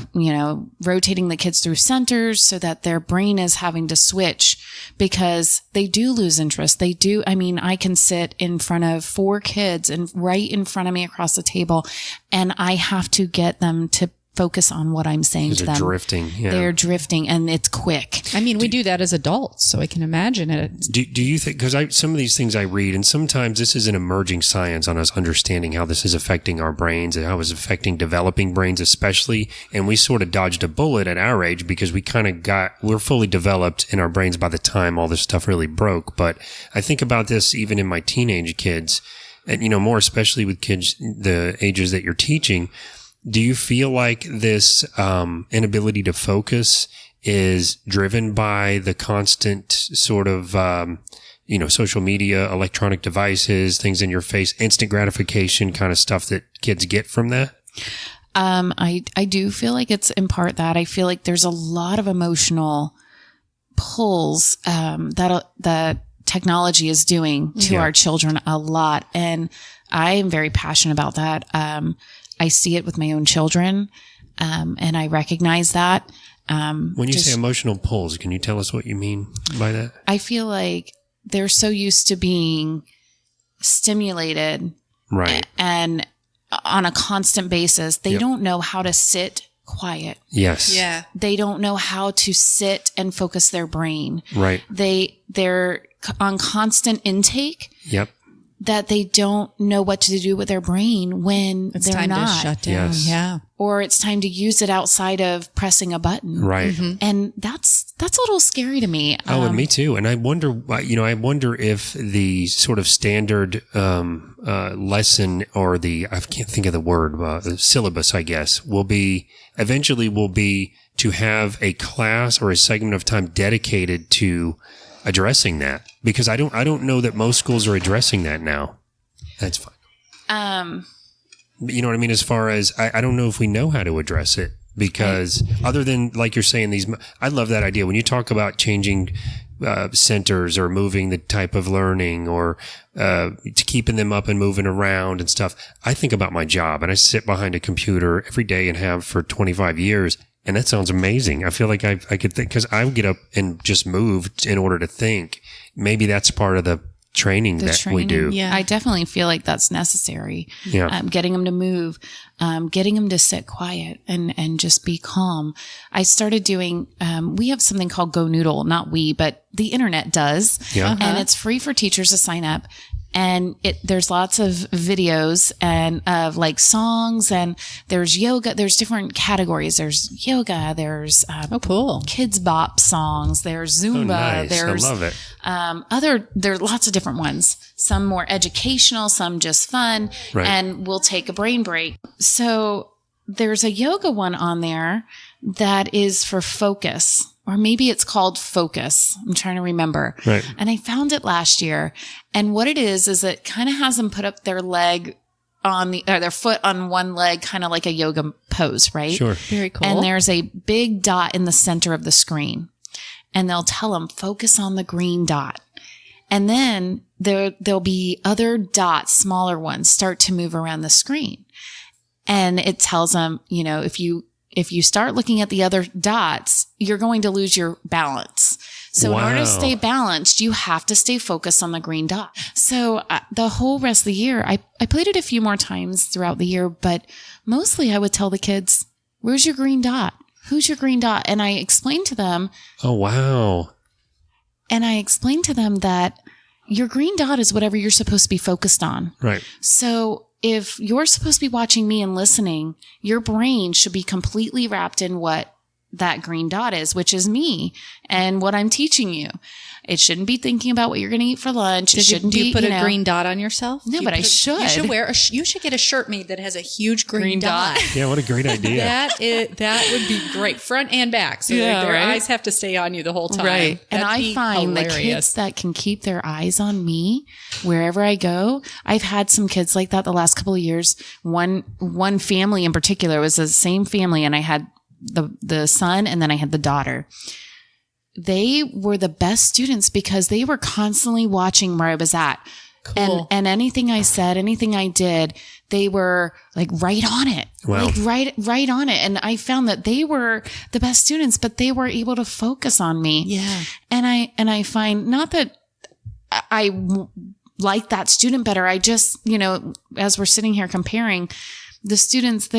rotating the kids through centers so that their brain is having to switch because they do lose interest. They do. I mean, I can sit in front of 4 kids and right in front of me across the table, and I have to get them to focus on what I'm saying to them. They're drifting. Yeah. They're drifting, and it's quick. I mean, we do that as adults, so I can imagine it. Do you think, because some of these things I read, and sometimes this is an emerging science on us understanding how this is affecting our brains and how it's affecting developing brains especially, and we sort of dodged a bullet at our age because we're fully developed in our brains by the time all this stuff really broke. But I think about this even in my teenage kids, and, more especially with kids the ages that you're teaching. Do you feel like this inability to focus is driven by the constant sort of, social media, electronic devices, things in your face, instant gratification kind of stuff that kids get from that? I do feel like it's in part that. I feel like there's a lot of emotional pulls that technology is doing to our children a lot. And I am very passionate about that. I see it with my own children, and I recognize that. When you say emotional pulls, can you tell us what you mean by that? I feel like they're so used to being stimulated, right, and on a constant basis. They don't know how to sit quiet. Yes. Yeah. They don't know how to sit and focus their brain. Right. They're on constant intake. Yep. That they don't know what to do with their brain when It's they're time not. to shut down. Yes. Yeah. Or it's time to use it outside of pressing a button. Right. And that's a little scary to me. Oh, and me too. And I wonder, if the sort of standard lesson or I can't think of the word, syllabus, I guess, will be to have a class or a segment of time dedicated to addressing that, because I don't know that most schools are addressing that now. That's fine. You know what I mean? As far as I don't know if we know how to address it, because other than, like you're saying, I love that idea when you talk about changing centers or moving the type of learning or keeping them up and moving around and stuff. I think about my job, and I sit behind a computer every day and have for 25 years. And that sounds amazing. I feel like I could think, because I would get up and just move in order to think. Maybe that's part of the training we do. Yeah. I definitely feel like that's necessary. Yeah. Getting them to move, getting them to sit quiet and just be calm. I started doing, we have something called Go Noodle, not we, but the internet does. Yeah. And it's free for teachers to sign up. And there's lots of videos and of like songs, and there's yoga. There's different categories. There's yoga. There's cool. Kids Bop songs. There's Zumba. Oh, nice. There's I love it. There are lots of different ones. Some more educational, some just fun. Right. And we'll take a brain break. So there's a yoga one on there that is for focus. Or maybe it's called Focus. I'm trying to remember. Right. And I found it last year. And what it is it kind of has them put up their leg on their foot on one leg, kind of like a yoga pose, right? Sure. Very cool. And there's a big dot in the center of the screen. And they'll tell them, focus on the green dot. And then there'll be other dots, smaller ones, start to move around the screen. And it tells them, if you start looking at the other dots, you're going to lose your balance. So in order to stay balanced, you have to stay focused on the green dot. So the whole rest of the year, I played it a few more times throughout the year, but mostly I would tell the kids, where's your green dot? Who's your green dot? And I explained to them. Oh, wow. And I explained to them that your green dot is whatever you're supposed to be focused on. Right. So if you're supposed to be watching me and listening, your brain should be completely wrapped in what that green dot is, which is me and what I'm teaching you. It shouldn't be thinking about what you're going to eat for lunch. Do you put a green dot on yourself? No, but I should. You should you should get a shirt made that has a huge green dot. Yeah, what a great idea. That would be great, front and back. So their eyes have to stay on you the whole time. Right. That'd and I find the kids that can keep their eyes on me wherever I go. I've had some kids like that the last couple of years. One family in particular was the same family, and I had the son and then I had the daughter. They were the best students because they were constantly watching where I was at. Cool. And anything I said, anything I did, they were like right on it. Wow. Like right on it. And I found that they were the best students, but they were able to focus on me. Yeah. And I find not that I like that student better. I just, as we're sitting here comparing the students,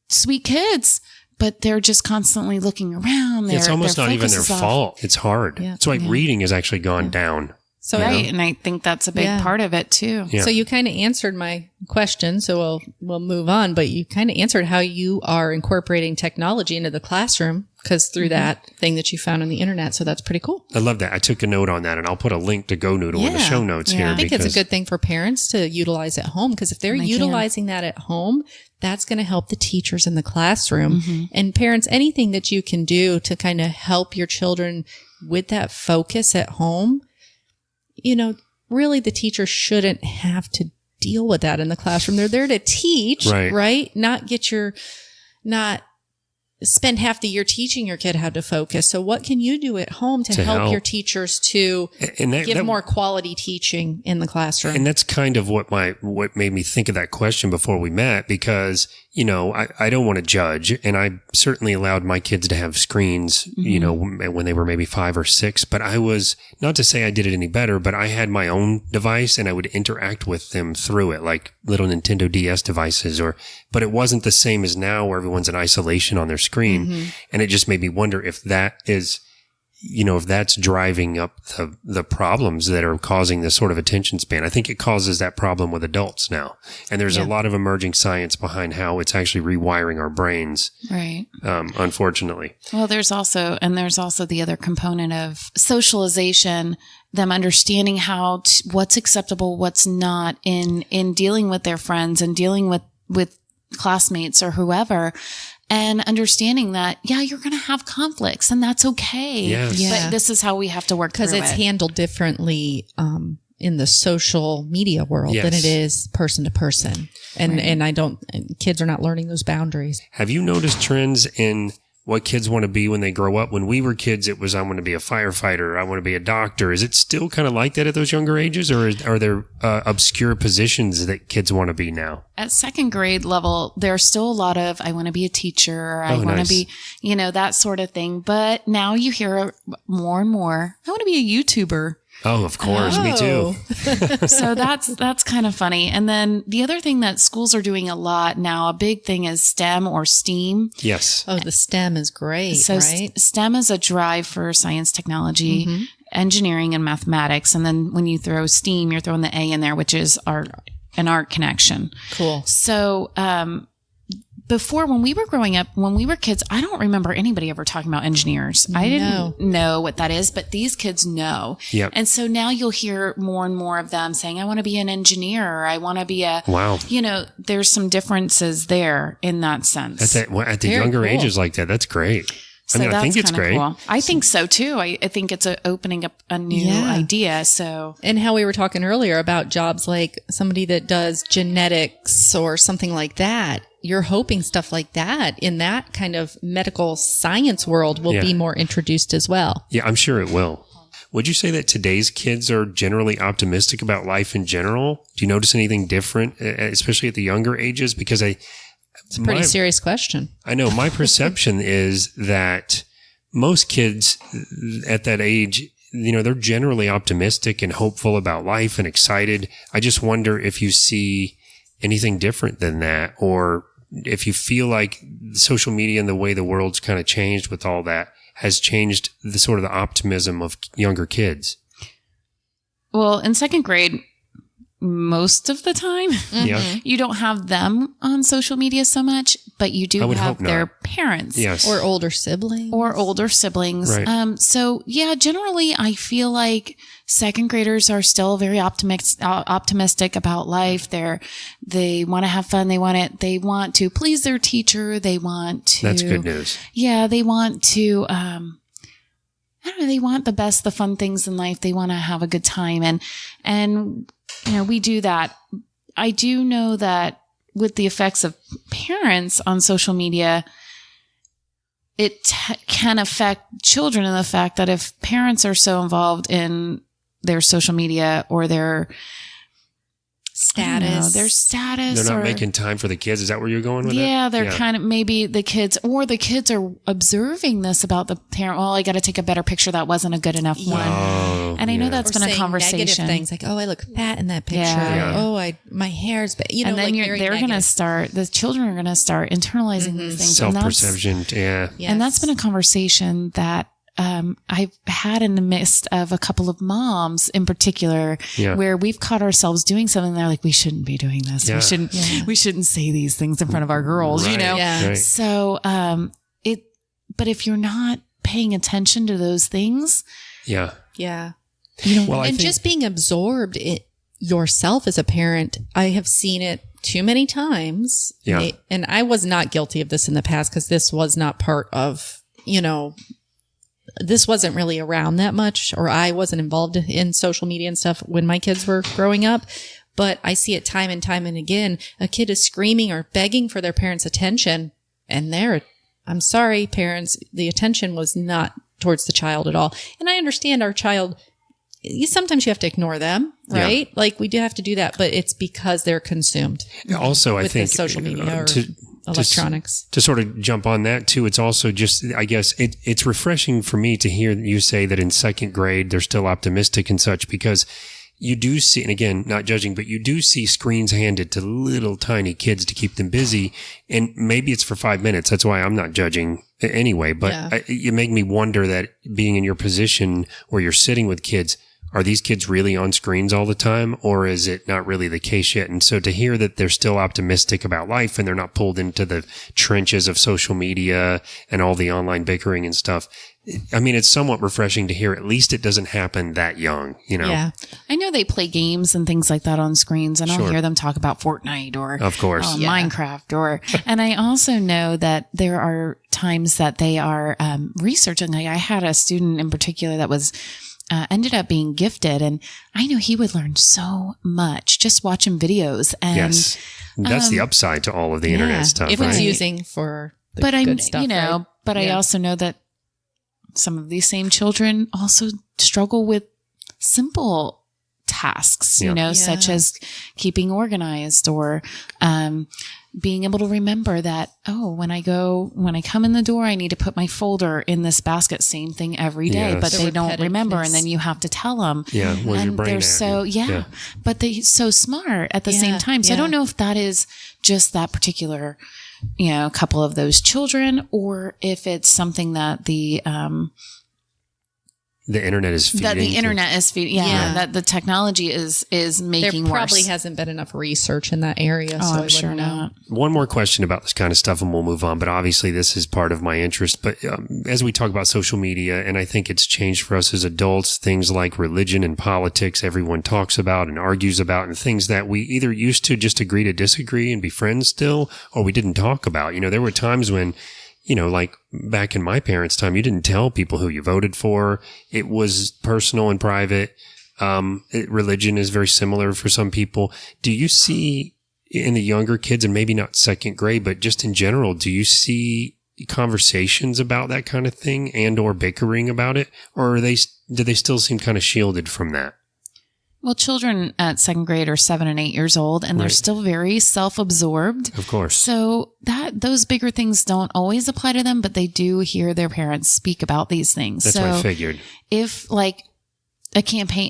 sweet kids, but they're just constantly looking around. It's almost not even their fault. It's hard. Yeah. It's why reading has actually gone down. So, right. And I think that's a big part of it too. Yeah. So you kind of answered my question. So we'll move on, but you kind of answered how you are incorporating technology into the classroom because through that thing that you found on the internet. So that's pretty cool. I love that. I took a note on that, and I'll put a link to Go Noodle in the show notes here. I think it's a good thing for parents to utilize at home because if they're utilizing that at home, that's going to help the teachers in the classroom. And parents, anything that you can do to kind of help your children with that focus at home, really the teacher shouldn't have to deal with that in the classroom. They're there to teach, right? Not spend half the year teaching your kid how to focus. So what can you do at home to help your teachers to give more quality teaching in the classroom? And that's kind of what made me think of that question before we met, because, I don't want to judge, and I certainly allowed my kids to have screens, when they were maybe 5 or 6, but I was, not to say I did it any better, but I had my own device and I would interact with them through it, like little Nintendo DS devices, but it wasn't the same as now where everyone's in isolation on their screen. And it just made me wonder if that is, if that's driving up the problems that are causing this sort of attention span. I think it causes that problem with adults now. And there's a lot of emerging science behind how it's actually rewiring our brains. Right. Unfortunately. Well, there's also the other component of socialization, them understanding what's acceptable, what's not in dealing with their friends and dealing with classmates or whoever. And understanding that, you're going to have conflicts and that's okay. Yes. But this is how we have to work through it. Because it's handled differently in the social media world than it is person to person. And kids are not learning those boundaries. Have you noticed trends in what kids want to be when they grow up? When we were kids, it was, I want to be a firefighter. I want to be a doctor. Is it still kind of like that at those younger ages, or are there obscure positions that kids want to be now? At second grade level, there's still a lot of, I want to be a teacher. I want to be, that sort of thing. But now you hear more and more, I want to be a YouTuber. Oh, of course. Me too. So that's kind of funny. And then the other thing that schools are doing a lot now, a big thing is STEM or STEAM. Yes. Oh, the STEM is great, so right? STEM is a drive for science, technology, engineering, and mathematics. And then when you throw STEAM, you're throwing the A in there, which is an art connection. Cool. So, before, when we were growing up, when we were kids, I don't remember anybody ever talking about engineers. I didn't know what that is, but these kids know. Yep. And so now you'll hear more and more of them saying, I want to be an engineer, or I want to be wow. There's some differences there in that sense. At the younger ages like that, that's great. So I think it's great. Cool. I think so too. I think it's opening up a new idea. So, and how we were talking earlier about jobs like somebody that does genetics or something like that. You're hoping stuff like that in that kind of medical science world will be more introduced as well. Yeah, I'm sure it will. Would you say that today's kids are generally optimistic about life in general? Do you notice anything different, especially at the younger ages? Because it's a pretty serious question. I know. My perception is that most kids at that age, they're generally optimistic and hopeful about life and excited. I just wonder if you see anything different than that, or if you feel like social media and the way the world's kind of changed with all that has changed the sort of the optimism of younger kids. Well, in second grade, most of the time, you don't have them on social media so much, but you do have their parents. Yes. Or older siblings. Right. So yeah, generally I feel like second graders are still very optimistic about life. They want to have fun. They want to please their teacher. They want to. That's good news. Yeah. They want to, they want the fun things in life. They want to have a good time. And, we do that. I do know that with the effects of parents on social media, it can affect children in the fact that if parents are so involved in their social media or status. Their status. They're not making time for the kids. Is that where you're going with it? Yeah, they're kind of maybe the kids are observing this about the parent. Well, I got to take a better picture. That wasn't a good enough one. And I know that's been a conversation. Negative things like, oh, I look fat in that picture. Yeah. Oh, my hair's bad. You know, and then they're going to start. The children are going to start internalizing these things. Self-perception. Yes. And that's been a conversation that I've had in the midst of a couple of moms in particular, where we've caught ourselves doing something. They're like, we shouldn't be doing this. Yeah. We shouldn't say these things in front of our girls, you know? Yeah. Right. So, but if you're not paying attention to those things. Yeah. You know, well, and just being absorbed in yourself as a parent, I have seen it too many times. Yeah. And I was not guilty of this in the past because this was not part of, this wasn't really around that much, or I wasn't involved in social media and stuff when my kids were growing up. But I see it time and time and again. A kid is screaming or begging for their parents' attention, and I'm sorry, parents, the attention was not towards the child at all. And I understand our child, sometimes you have to ignore them, right? Like we do have to do that, but it's because they're consumed. Also, I think social media or electronics. To sort of jump on that too, it's also just, I guess, it's refreshing for me to hear you say that in second grade, they're still optimistic and such, because you do see, and again, not judging, but you do see screens handed to little tiny kids to keep them busy. And maybe it's for 5 minutes. That's why I'm not judging anyway. But you make me wonder that being in your position where you're sitting with kids, are these kids really on screens all the time, or is it not really the case yet? And so to hear that they're still optimistic about life and they're not pulled into the trenches of social media and all the online bickering and stuff, I mean, it's somewhat refreshing to hear. At least it doesn't happen that young, Yeah. I know they play games and things like that on screens, and I'll hear them talk about Fortnite or of course, Minecraft and I also know that there are times that they are researching. Like I had a student in particular that was ended up being gifted, and I know he would learn so much just watching videos. And yes, that's the upside to all of the internet stuff. If it's using for the good stuff, right? But I also know that some of these same children also struggle with simple tasks, such as keeping organized or being able to remember that, when I come in the door, I need to put my folder in this basket. Same thing every day, but they don't remember. And then you have to tell them. Yeah. Where's your brain they're at? But they're so smart at the same time. So I don't know if that is just that particular, couple of those children, or if it's something that the internet is feeding. That the technology is making there probably worse. hasn't been enough research in that area. So I'm sure not. One more question about this kind of stuff and we'll move on. But obviously this is part of my interest. But as we talk about social media, and I think it's changed for us as adults, things like religion and politics, everyone talks about and argues about, and things that we either used to just agree to disagree and be friends still, or we didn't talk about. There were times when, like back in my parents' time, you didn't tell people who you voted for. It was personal and private. Religion is very similar for some people. Do you see in the younger kids, and maybe not second grade, but just in general, do you see conversations about that kind of thing and or bickering about it? Or do they still seem kind of shielded from that? Well, children at second grade are 7 and 8 years old, and they're still very self-absorbed. Of course. So those bigger things don't always apply to them, but they do hear their parents speak about these things. That's what I figured. If like a campaign,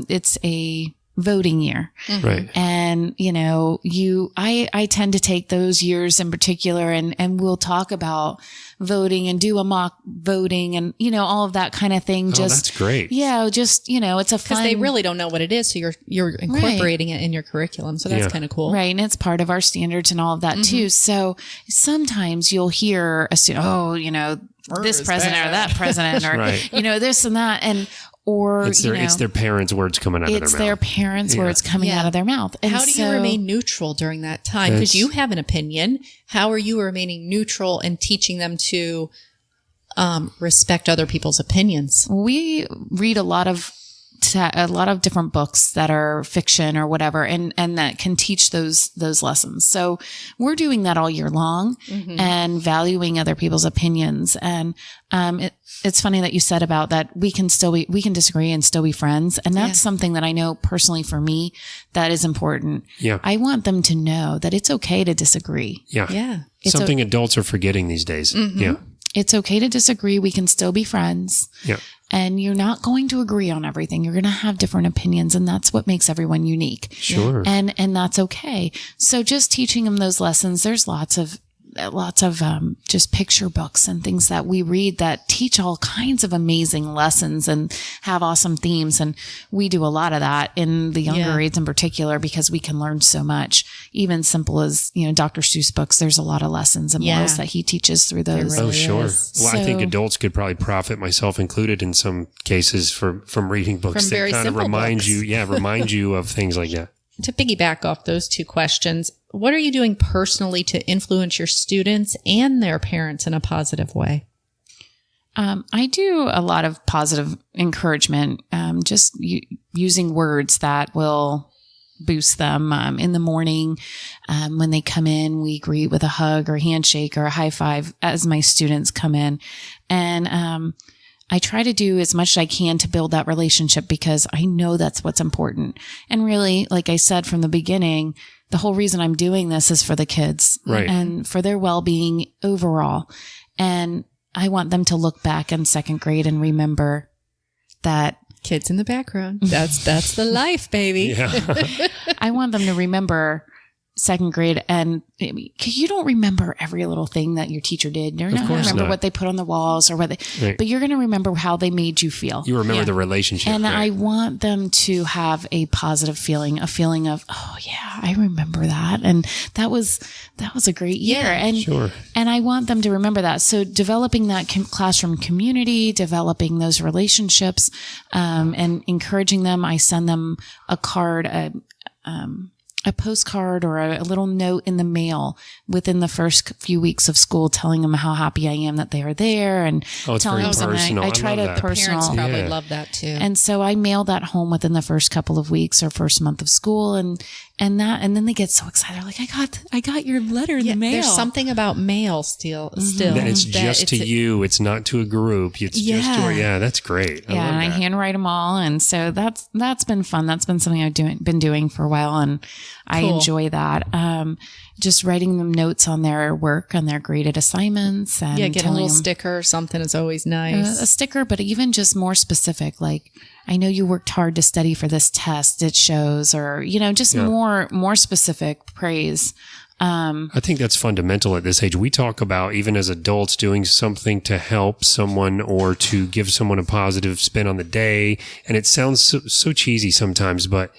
it's a voting year. Right. And, I tend to take those years in particular and we'll talk about voting and do a mock voting and, all of that kind of thing. That's great. Yeah. Just, it's a fun. Because they really don't know what it is. So you're incorporating it in your curriculum. So that's kind of cool. Right. And it's part of our standards and all of that too. So sometimes you'll hear a student, this president or that president or, this and that. And, or it's their parents' words coming out of their mouth. It's their parents' words coming out of their mouth. And how do you remain neutral during that time? Because you have an opinion. How are you remaining neutral and teaching them to respect other people's opinions? We read a lot of a lot of different books that are fiction or whatever, and that can teach those lessons. So we're doing that all year long and valuing other people's opinions. And, it's funny that you said about that we can disagree and still be friends. And that's something that I know personally for me, that is important. Yeah. I want them to know that it's okay to disagree. Yeah. Yeah. Something adults are forgetting these days. Yeah. It's okay to disagree. We can still be friends. Yeah. And you're not going to agree on everything. You're going to have different opinions, and that's what makes everyone unique. Sure. And that's okay. So just teaching them those lessons, there's lots of just picture books and things that we read that teach all kinds of amazing lessons and have awesome themes. And we do a lot of that in the younger grades in particular, because we can learn so much. Even simple as, Dr. Seuss books, there's a lot of lessons and morals that he teaches through those. Really sure. is. Well, I think adults could probably profit, myself included, in some cases from reading books From that very kind of simple remind books. you, remind you of things like that. To piggyback off those two questions, what are you doing personally to influence your students and their parents in a positive way? I do a lot of positive encouragement, just using words that will boost them. In the morning, when they come in, we greet with a hug or handshake or a high five as my students come in. And I try to do as much as I can to build that relationship, because I know that's what's important. And really, like I said from the beginning, the whole reason I'm doing this is for the kids and for their well-being overall. And I want them to look back in second grade and remember that Kids in the background. That's the life, baby. Yeah. I want them to remember second grade, and because you don't remember every little thing that your teacher did. You're not going to remember what they put on the walls or what but you're going to remember how they made you feel. You remember the relationship. And I want them to have a positive feeling, a feeling of, oh yeah, I remember that. And that was a great year. And I want them to remember that. So developing that classroom community, developing those relationships, and encouraging them. I send them a card, a postcard or a little note in the mail within the first few weeks of school, telling them how happy I am that they are there, and telling them something. I try to personal. Parents probably love that too. And so I mail that home within the first couple of weeks or first month of school, and then they get so excited. They're like, I got your letter in the mail. There's something about mail still. That it's just to you. It's not to a group. It's just your, that's great. I love and that. I handwrite them all. And so that's been fun. That's been something I've been doing for a while. And I enjoy that. Just writing them notes on their work, on their graded assignments. And get a little sticker or something is always nice. A sticker, but even just more specific, like, I know you worked hard to study for this test. It shows, or, just more specific praise. I think that's fundamental at this age. We talk about, even as adults, doing something to help someone or to give someone a positive spin on the day. And it sounds so cheesy sometimes, but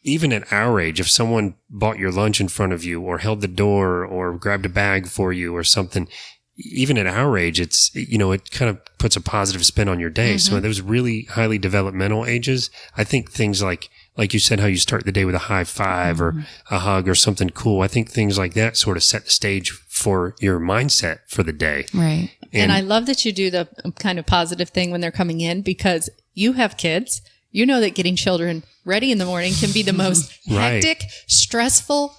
even at our age, if someone bought your lunch in front of you or held the door or grabbed a bag for you or something, even at our age, it's, it kind of puts a positive spin on your day. So at those really highly developmental ages, I think things like you said, how you start the day with a high five or a hug or something cool. I think things like that sort of set the stage for your mindset for the day. Right. And I love that you do the kind of positive thing when they're coming in, because you have kids. You know that getting children ready in the morning can be the most hectic, stressful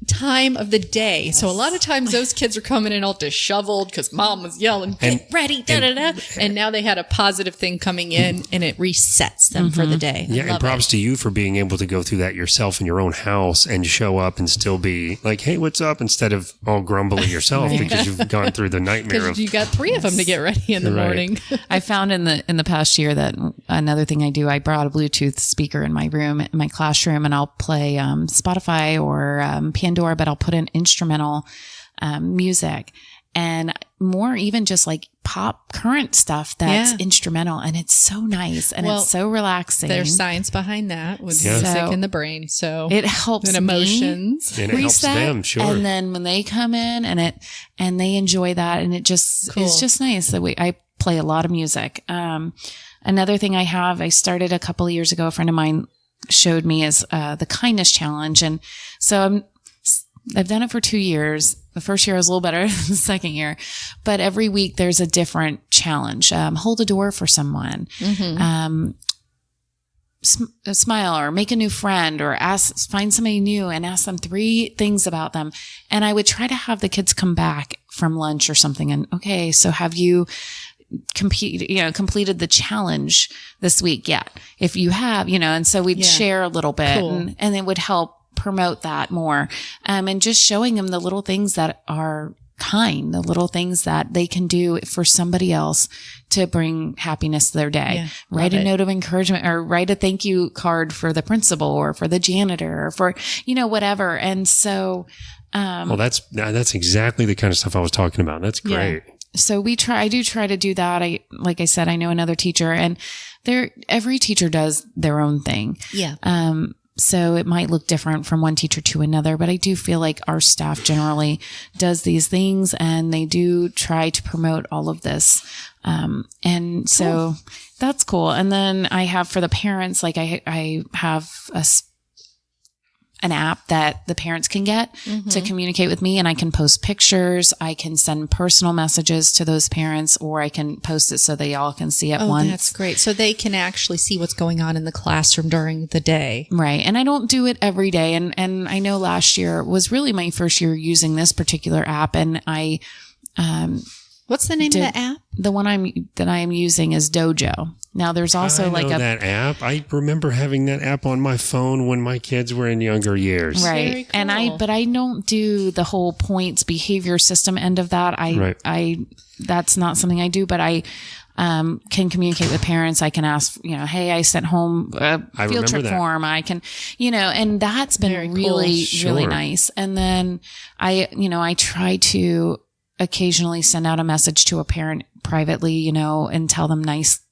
time of the day. Yes. So a lot of times those kids are coming in all disheveled because mom was yelling, get ready, and now they had a positive thing coming in, and it resets them for the day. Yeah, and props to you for being able to go through that yourself in your own house and show up and still be like, hey, what's up? Instead of all grumbling yourself because you've gone through the nightmare of... you got 3 of them to get ready in the morning. I found in the past year that another thing I do, I brought a Bluetooth speaker in my room, in my classroom, and I'll play Spotify or Pandora, but I'll put in instrumental music, and more even just like pop current stuff that's instrumental, and it's so nice and it's so relaxing. There's science behind that with music in the brain, so it helps and emotions, and it helps them. Sure. And then when they come in and they enjoy that, and it just it's just nice that I play a lot of music. Another thing I started a couple of years ago. A friend of mine showed me is the kindness challenge, and so I've done it for 2 years. The first year was a little better than the second year, but every week there's a different challenge. Hold a door for someone. smile or make a new friend or find somebody new and ask them 3 things about them. And I would try to have the kids come back from lunch or something. And okay, so have you completed the challenge this week yet? If you have, and so we'd share a little bit and it would help promote that more. And just showing them the little things that are kind, the little things that they can do for somebody else to bring happiness to their day. Yeah, write a note of encouragement or write a thank you card for the principal or for the janitor or for, whatever. And so, well, that's exactly the kind of stuff I was talking about. That's great. Yeah. So I do try to do that. Like I said, I know another teacher and every teacher does their own thing. Yeah. So it might look different from one teacher to another, but I do feel like our staff generally does these things and they do try to promote all of this. And so that's cool. And then I have for the parents, like I have an app that the parents can get to communicate with me, and I can post pictures. I can send personal messages to those parents, or I can post it so they all can see it once. That's great. So they can actually see what's going on in the classroom during the day. Right. And I don't do it every day. And I know last year was really my first year using this particular app, and I, what's the name of the app? The one that I am using is Dojo. Now there's also that app. I remember having that app on my phone when my kids were in younger years. Right. Very cool. And I don't do the whole points behavior system end of that. That's not something I do, but I can communicate with parents. I can ask, hey, I sent home a field trip form. I can, and that's been very really, cool. Really nice. And then I try to occasionally send out a message to a parent privately, and tell them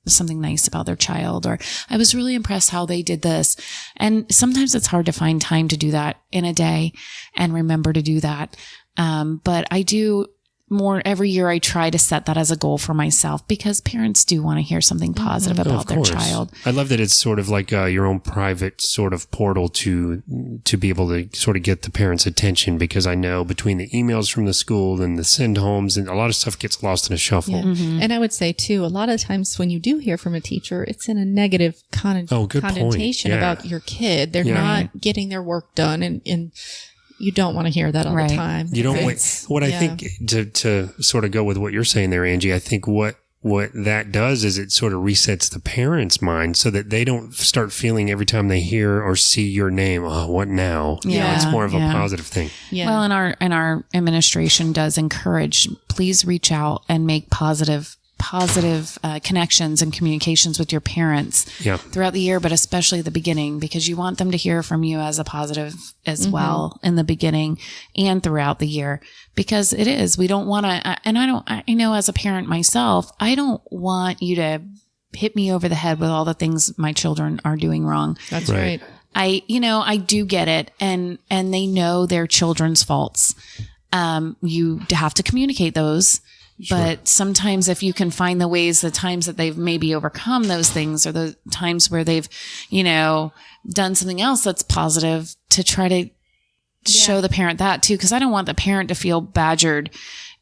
something nice about their child, or I was really impressed how they did this. And sometimes it's hard to find time to do that in a day and remember to do that. But I do more every year. I try to set that as a goal for myself because parents do want to hear something positive about their child. I love that it's sort of like your own private sort of portal to be able to sort of get the parents' attention, because I know between the emails from the school and the send homes and a lot of stuff gets lost in a shuffle. Yeah. Mm-hmm. And I would say too, a lot of times when you do hear from a teacher, it's in a negative connotation about your kid. They're not getting their work done, and you don't want to hear that all the time. You don't wait. What I think to sort of go with what you're saying there, Angie, I think what that does is it sort of resets the parents' mind so that they don't start feeling every time they hear or see your name, oh, what now? Yeah. It's more of a positive thing. Yeah. Well, and our administration does encourage, please reach out and make positive connections and communications with your parents throughout the year, but especially the beginning, because you want them to hear from you as a positive as well in the beginning and throughout the year, because it is, we don't want to, and I know as a parent myself, I don't want you to hit me over the head with all the things my children are doing wrong. That's right. I do get it. And they know their children's faults. You have to communicate those. Sure. But sometimes if you can find the times that they've maybe overcome those things, or the times where they've, done something else that's positive, to try to show the parent that too. Cause I don't want the parent to feel badgered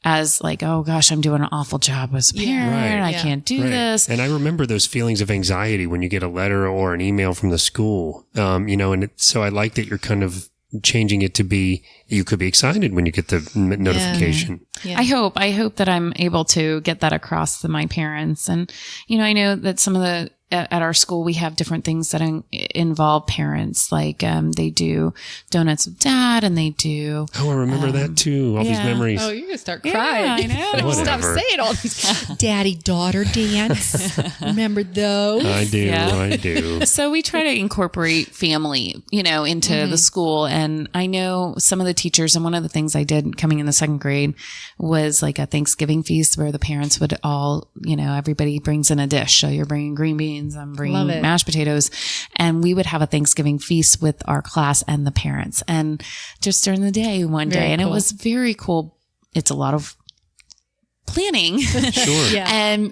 as like, oh gosh, I'm doing an awful job as a parent. Right. I can't do this. And I remember those feelings of anxiety when you get a letter or an email from the school, so I like that you're kind of changing it to be, you could be excited when you get the notification. Yeah. I hope that I'm able to get that across to my parents. And, I know that some of at our school, we have different things that involve parents. Like, they do donuts with dad, and they do. Oh, I remember that too. All these memories. Oh, you're going to start crying. Yeah, I know. Stop saying all these daddy-daughter dance. Remember those? I do. So we try to incorporate family, into the school. And I know some of the teachers, and one of the things I did coming in the second grade was like a Thanksgiving feast where the parents would all, everybody brings in a dish. So you're bringing green beans, I'm bringing mashed potatoes, and we would have a Thanksgiving feast with our class and the parents, and just during the day one day. And it was very cool. It's a lot of planning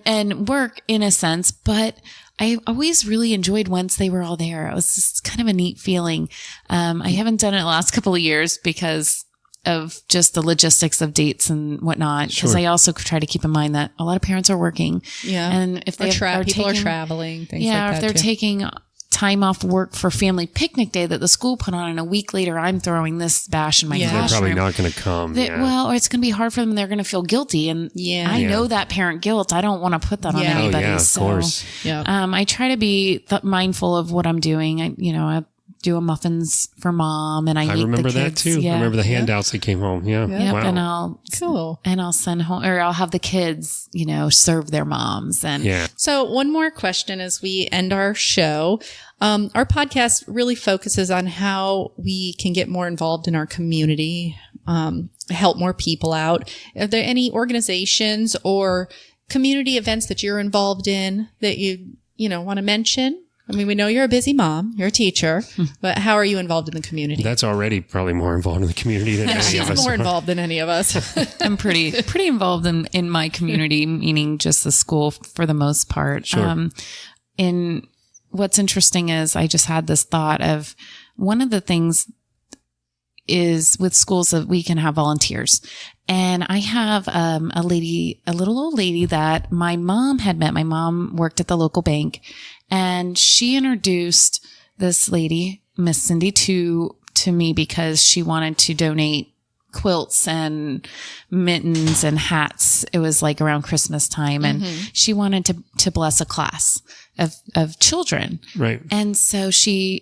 and work in a sense, but I always really enjoyed once they were all there. It was just kind of a neat feeling. I haven't done it the last couple of years because of just the logistics of dates and whatnot. Because I also try to keep in mind that a lot of parents are working. Yeah. And if they people are traveling, things like that. If they're taking time off work for family picnic day that the school put on, and a week later I'm throwing this bash in my classroom. They're probably not going to come. Well, or it's going to be hard for them. They're going to feel guilty. And I know that parent guilt. I don't want to put that on anybody. Of course. I try to be mindful of what I'm doing. I do a muffins for mom, and I remember the kids. That too. Yeah. I remember the handouts that came home. Yeah. Yep. Wow. And I'll send home, or I'll have the kids, serve their moms. And So one more question as we end our show. Our podcast really focuses on how we can get more involved in our community, help more people out. Are there any organizations or community events that you're involved in that you want to mention? I mean, we know you're a busy mom, you're a teacher, but how are you involved in the community? That's already probably more involved in the community than any of us. She's more involved than any of us. I'm pretty involved in my community, meaning just the school for the most part. Sure. In what's interesting is I just had this thought of one of the things is with schools that we can have volunteers. And I have a little old lady that my mom had met. My mom worked at the local bank, and she introduced this lady, Miss Cindy, to me because she wanted to donate quilts and mittens and hats. It was like around Christmas time, and she wanted to bless a class of children. Right. And so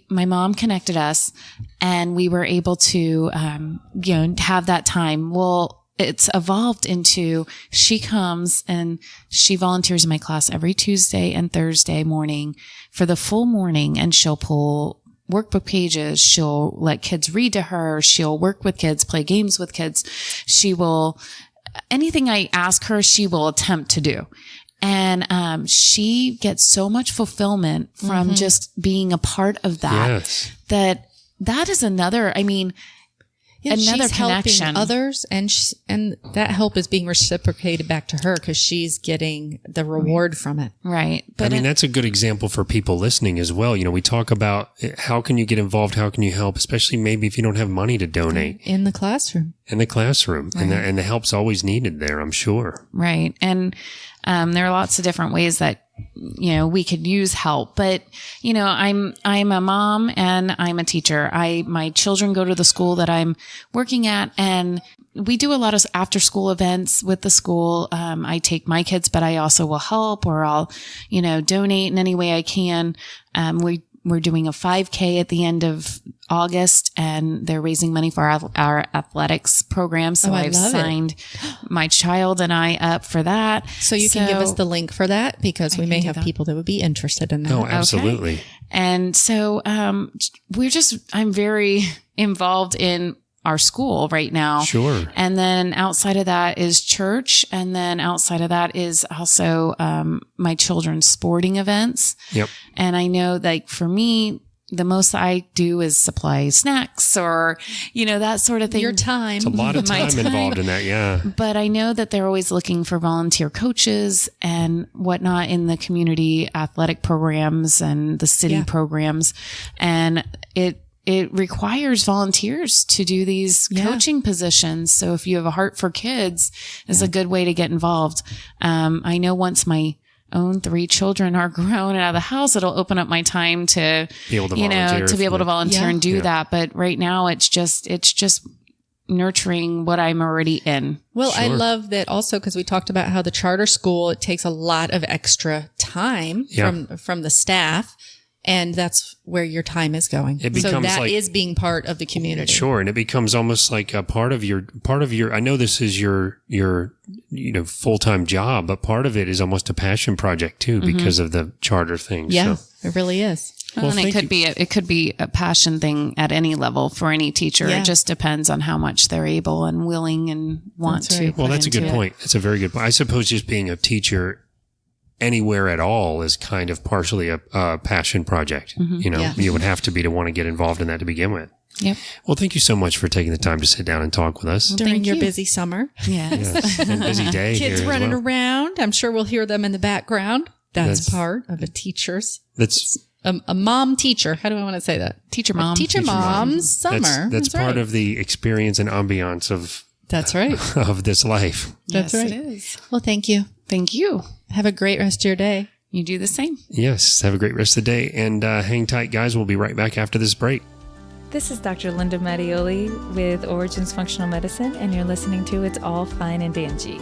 my mom connected us, and we were able to, have that time. Well, it's evolved into she comes and she volunteers in my class every Tuesday and Thursday morning for the full morning, and she'll pull workbook pages. She'll let kids read to her. She'll work with kids, play games with kids. She will, anything I ask her, she will attempt to do. And she gets so much fulfillment from just being a part of that. Yes. That is another, another she's connection. Helping others, and that help is being reciprocated back to her because she's getting the reward from it. Right. But that's a good example for people listening as well. We talk about how can you get involved? How can you help? Especially maybe if you don't have money to donate. In the classroom. Right. And the help's always needed there, I'm sure. Right. And there are lots of different ways that we could use help, but I'm a mom and I'm a teacher. My children go to the school that I'm working at, and we do a lot of after school events with the school. I take my kids, but I also will help, or I'll, donate in any way I can. We're doing a 5K at the end of August, and they're raising money for our athletics program. So I've signed my child and I up for that. So you can give us the link for that, because we may have people that would be interested in that. Oh, absolutely. Okay. And so I'm very involved in our school right now. Sure. And then outside of that is church. And then outside of that is also my children's sporting events. Yep. And I know, like, for me, the most I do is supply snacks or, that sort of thing. Your time. It's a lot of time involved in that, yeah. But I know that they're always looking for volunteer coaches and whatnot in the community athletic programs and the city programs. And it requires volunteers to do these coaching positions. So if you have a heart for kids, it's a good way to get involved. I know once my own 3 children are grown and out of the house, it'll open up my time to be able to volunteer and do that. But right now it's just nurturing what I'm already in. Well, sure. I love that also, because we talked about how the charter school, it takes a lot of extra time from the staff. And that's where your time is going. So that is being part of the community. Sure. And it becomes almost like a part of your, I know this is your full-time job, but part of it is almost a passion project too, because of the charter thing. Yeah, so. It really is. Well, and it could be a passion thing at any level for any teacher. Yeah. It just depends on how much they're able and willing and want to. Well, that's a good point. That's a very good point. I suppose just being a teacher anywhere at all is kind of partially a passion project. You would have to be to want to get involved in that to begin with. Yep. Well, thank you so much for taking the time to sit down and talk with us. During your busy summer. Yes. And busy day. Kids running around. I'm sure we'll hear them in the background. That's part of a teacher's. That's a mom teacher. How do I want to say that? Teacher mom. Teacher mom's summer. That's part of the experience and ambiance of. That's right. Of this life. That's right. It is. Well, thank you. Thank you. Have a great rest of your day. you do the same. Yes. Have a great rest of the day. And hang tight, guys. We'll be right back after this break. This is Dr. Linda Mattioli with Origins Functional Medicine, and you're listening to It's All Fine and Dangy.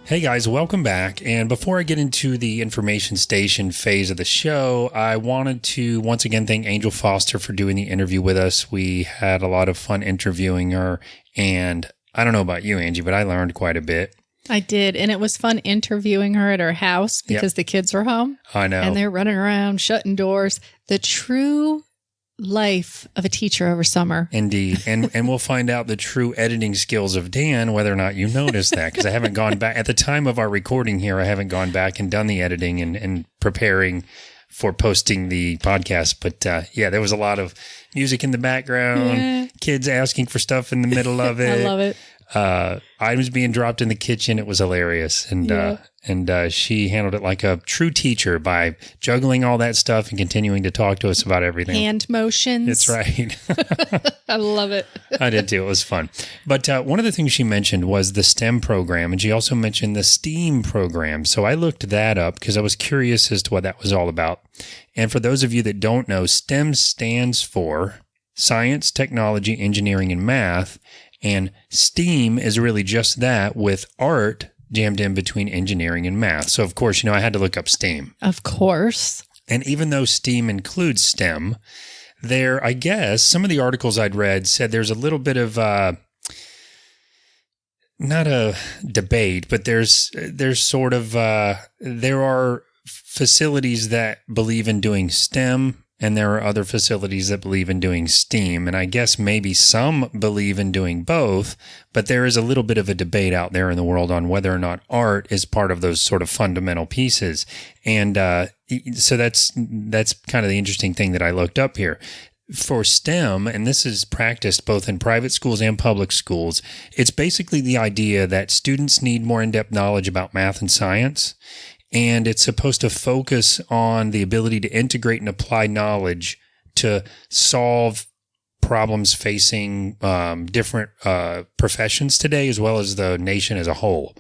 Hey guys, welcome back. And before I get into the information station phase of the show, I wanted to once again thank Angel Foster for doing the interview with us. We had a lot of fun interviewing her, and I don't know about you, Angie, but I learned quite a bit. I did, and it was fun interviewing her at her house because the kids were home. I know. And they're running around, shutting doors. The true life of a teacher over summer. Indeed. And we'll find out the true editing skills of Dan, whether or not you noticed that, because I haven't gone back. At the time of our recording here, I haven't gone back and done the editing and preparing for posting the podcast. But there was a lot of music in the background, kids asking for stuff in the middle of it. I love it. Items being dropped in the kitchen. It was hilarious. And she handled it like a true teacher by juggling all that stuff and continuing to talk to us about everything. Hand motions. That's right. I love it. I did too. It was fun. But one of the things she mentioned was the STEM program, and she also mentioned the STEAM program. So I looked that up because I was curious as to what that was all about. And for those of you that don't know, STEM stands for Science, Technology, Engineering, and Math. And STEAM is really just that, with art jammed in between engineering and math. So, of course, I had to look up STEAM. Of course. And even though STEAM includes STEM, I guess, some of the articles I'd read said there's a little bit of, not a debate, but there's sort of, there are facilities that believe in doing STEM, and there are other facilities that believe in doing STEAM. And I guess maybe some believe in doing both, but there is a little bit of a debate out there in the world on whether or not art is part of those sort of fundamental pieces. And so that's kind of the interesting thing that I looked up here. For STEM, and this is practiced both in private schools and public schools, it's basically the idea that students need more in-depth knowledge about math and science. And it's supposed to focus on the ability to integrate and apply knowledge to solve problems facing different professions today, as well as the nation as a whole.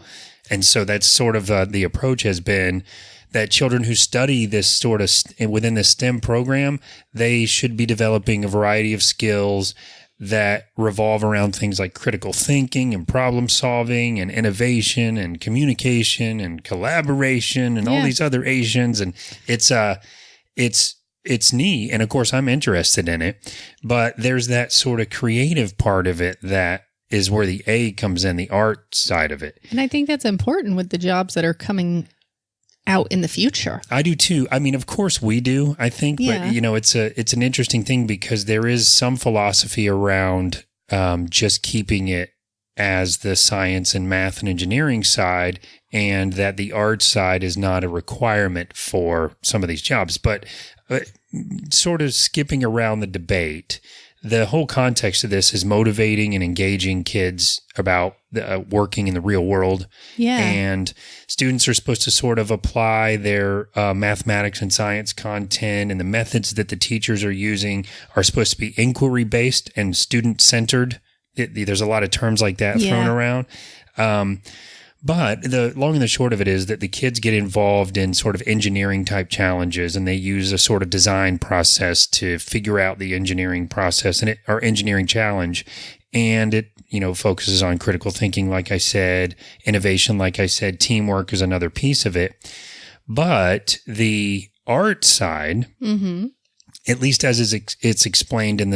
And so that's sort of the approach has been that children who study this sort of within the STEM program, they should be developing a variety of skills that revolve around things like critical thinking and problem solving and innovation and communication and collaboration and all these other Asians. And it's neat. And of course, I'm interested in it, but there's that sort of creative part of it that is where the A comes in, the art side of it. And I think that's important with the jobs that are coming out in the future. I do too. I mean, of course we do, I think, but it's an interesting thing because there is some philosophy around just keeping it as the science and math and engineering side, and that the art side is not a requirement for some of these jobs. But sort of skipping around the debate, the whole context of this is motivating and engaging kids about working in the real world. Yeah. And students are supposed to sort of apply their mathematics and science content, and the methods that the teachers are using are supposed to be inquiry-based and student-centered. There's a lot of terms like that thrown around. But the long and the short of it is that the kids get involved in sort of engineering type challenges, and they use a sort of design process to figure out the engineering process or engineering challenge. And it, focuses on critical thinking, like I said, innovation, like I said, teamwork is another piece of it. But the art side, at least as it's explained in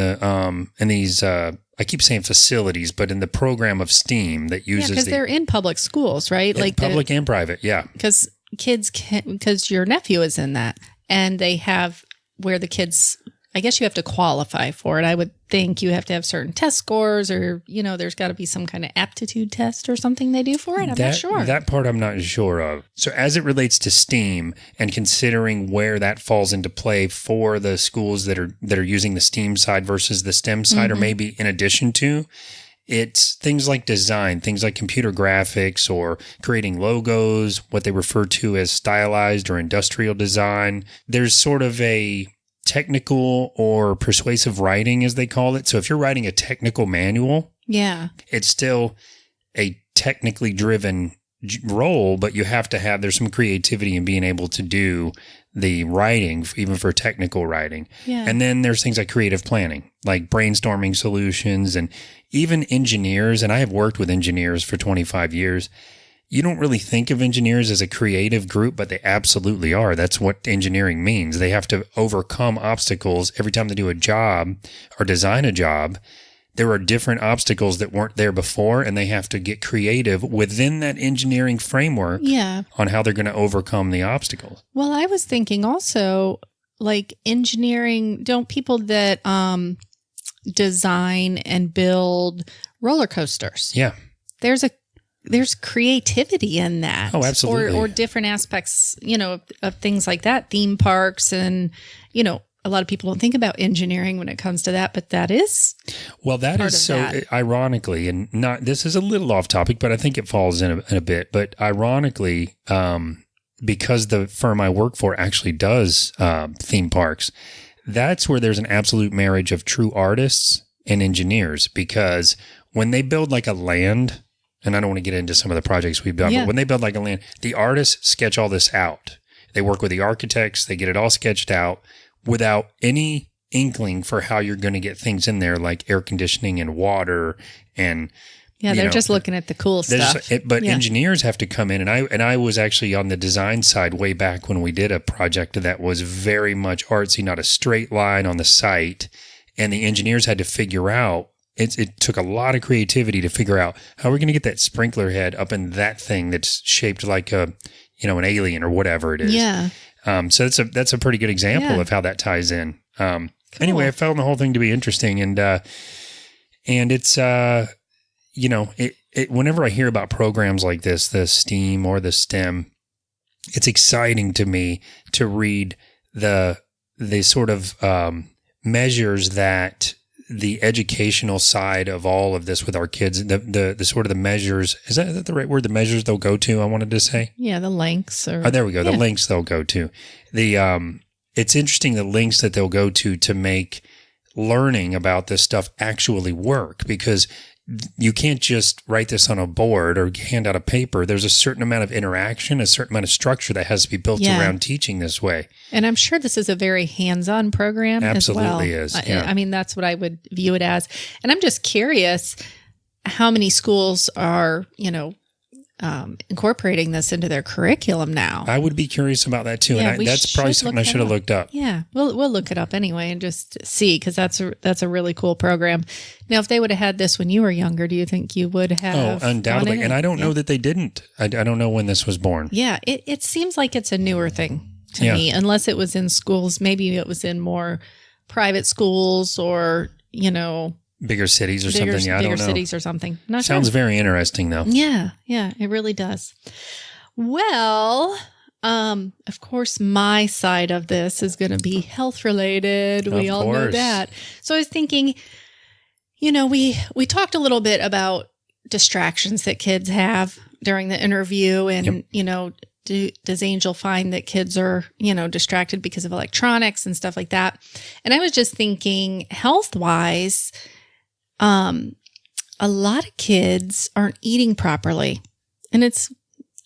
these, I keep saying facilities, but in the program of STEAM that uses because they're in public schools, right? Like public and private, yeah. Because because your nephew is in that, and they have where the kids, I guess you have to qualify for it. I would think you have to have certain test scores, or, there's got to be some kind of aptitude test or something they do for it. I'm not sure. That part I'm not sure of. So as it relates to STEAM and considering where that falls into play for the schools that are using the STEAM side versus the STEM side, or maybe in addition to, it's things like design, things like computer graphics or creating logos, what they refer to as stylized or industrial design. There's sort of a technical or persuasive writing, as they call it. So if you're writing a technical manual, Yeah. It's still a technically driven role, but you have to have, there's some creativity in being able to do the writing, even for technical writing. Yeah. And then there's things like creative planning, like brainstorming solutions, and even engineers. And I have worked with engineers for 25 years. You don't really think of engineers as a creative group, but they absolutely are. That's what engineering means. They have to overcome obstacles every time they do a job or design a job. There are different obstacles that weren't there before, and they have to get creative within that engineering framework on how they're going to overcome the obstacles. Well, I was thinking also, like engineering, don't people that design and build roller coasters? Yeah. There's creativity in that. Oh, absolutely. Or different aspects, of things like that, theme parks, and, a lot of people don't think about engineering when it comes to that, but that is. Well, that is so that. Ironically, and this is a little off topic, but I think it falls in a bit. But ironically, because the firm I work for actually does theme parks, that's where there's an absolute marriage of true artists and engineers. Because when they build like a land, and I don't want to get into some of the projects we've done, but when they build like a land, the artists sketch all this out. They work with the architects, they get it all sketched out without any inkling for how you're going to get things in there, like air conditioning and water and they're just looking at the cool stuff. But engineers have to come in, and I was actually on the design side way back when we did a project that was very much artsy, not a straight line on the site, and the engineers had to figure out. It took a lot of creativity to figure out how we're going to get that sprinkler head up in that thing that's shaped like an alien or whatever it is. Yeah. So that's a pretty good example of how that ties in. Cool. Anyway, I found the whole thing to be interesting, and it's whenever I hear about programs like this, the STEAM or the STEM, it's exciting to me to read the sort of measures that the educational side of all of this with our kids, the sort of the measures, is that the right word? The measures they'll go to, I wanted to say. Yeah, the links. There we go. The links they'll go to. It's interesting the links that they'll go to make learning about this stuff actually work, because you can't just write this on a board or hand out a paper. There's a certain amount of interaction, a certain amount of structure that has to be built around teaching this way. And I'm sure this is a very hands-on program Absolutely as well. Is. Yeah. I mean, that's what I would view it as. And I'm just curious how many schools are, incorporating this into their curriculum now. I would be curious about that too. And that's probably something I should have looked up. Yeah, we'll look it up anyway and just see, because that's a really cool program. Now, if they would have had this when you were younger, do you think you would have? Oh, undoubtedly. And I don't know that they didn't. I don't know when this was born. Yeah, it seems like it's a newer thing to me, unless it was in schools. Maybe it was in more private schools or, bigger cities or something. Yeah, I don't know. Bigger cities or something. Sounds very interesting, though. Yeah, it really does. Well, of course, my side of this is going to be health related. We all know that. So I was thinking, we talked a little bit about distractions that kids have during the interview, and does Angel find that kids are, distracted because of electronics and stuff like that? And I was just thinking, health-wise, a lot of kids aren't eating properly, and it's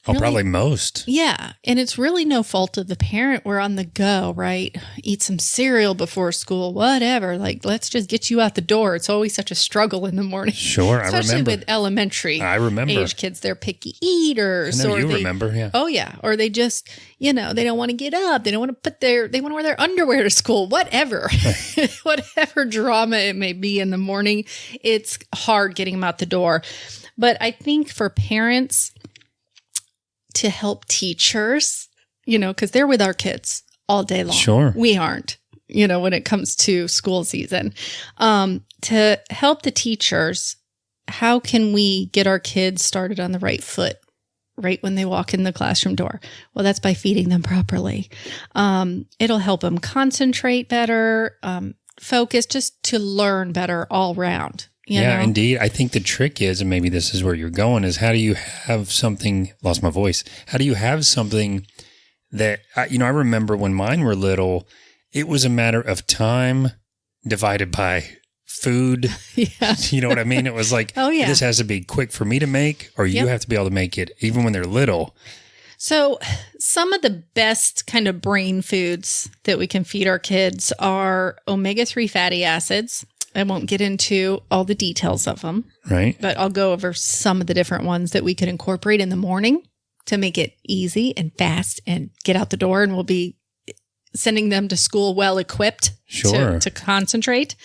probably most. Yeah. And it's really no fault of the parent. We're on the go, right? Eat some cereal before school, whatever. Like, let's just get you out the door. It's always such a struggle in the morning. Sure. Especially I remember. with elementary age kids. They're picky eaters. I know remember, yeah. Oh, yeah. Or they just, they don't want to get up. They don't want to they want to wear their underwear to school, whatever. Whatever drama it may be in the morning, it's hard getting them out the door. But I think for parents to help teachers, because they're with our kids all day long. Sure. We aren't, when it comes to school season. To help the teachers, how can we get our kids started on the right foot right when they walk in the classroom door? Well, that's by feeding them properly. It'll help them concentrate better, focus, just to learn better all around. Indeed. I think the trick is, and maybe this is where you're going, is how do you have something, lost my voice. How do you have something that, I remember when mine were little, it was a matter of time divided by food. Yeah. You know what I mean? It was like, Oh, yeah. This has to be quick for me to make, or you have to be able to make it even when they're little. So some of the best kind of brain foods that we can feed our kids are omega-3 fatty acids. I won't get into all the details of them. Right. But I'll go over some of the different ones that we could incorporate in the morning to make it easy and fast and get out the door, and we'll be sending them to school well equipped to concentrate.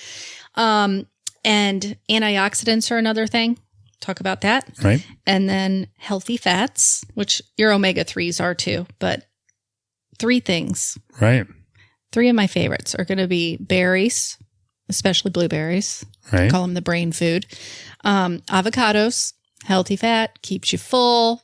And antioxidants are another thing. Talk about that. Right. And then healthy fats, which your omega-3s are too. But 3 things. Right. 3 of my favorites are going to be berries, especially blueberries. Right. Call them the brain food. Avocados, healthy fat, keeps you full.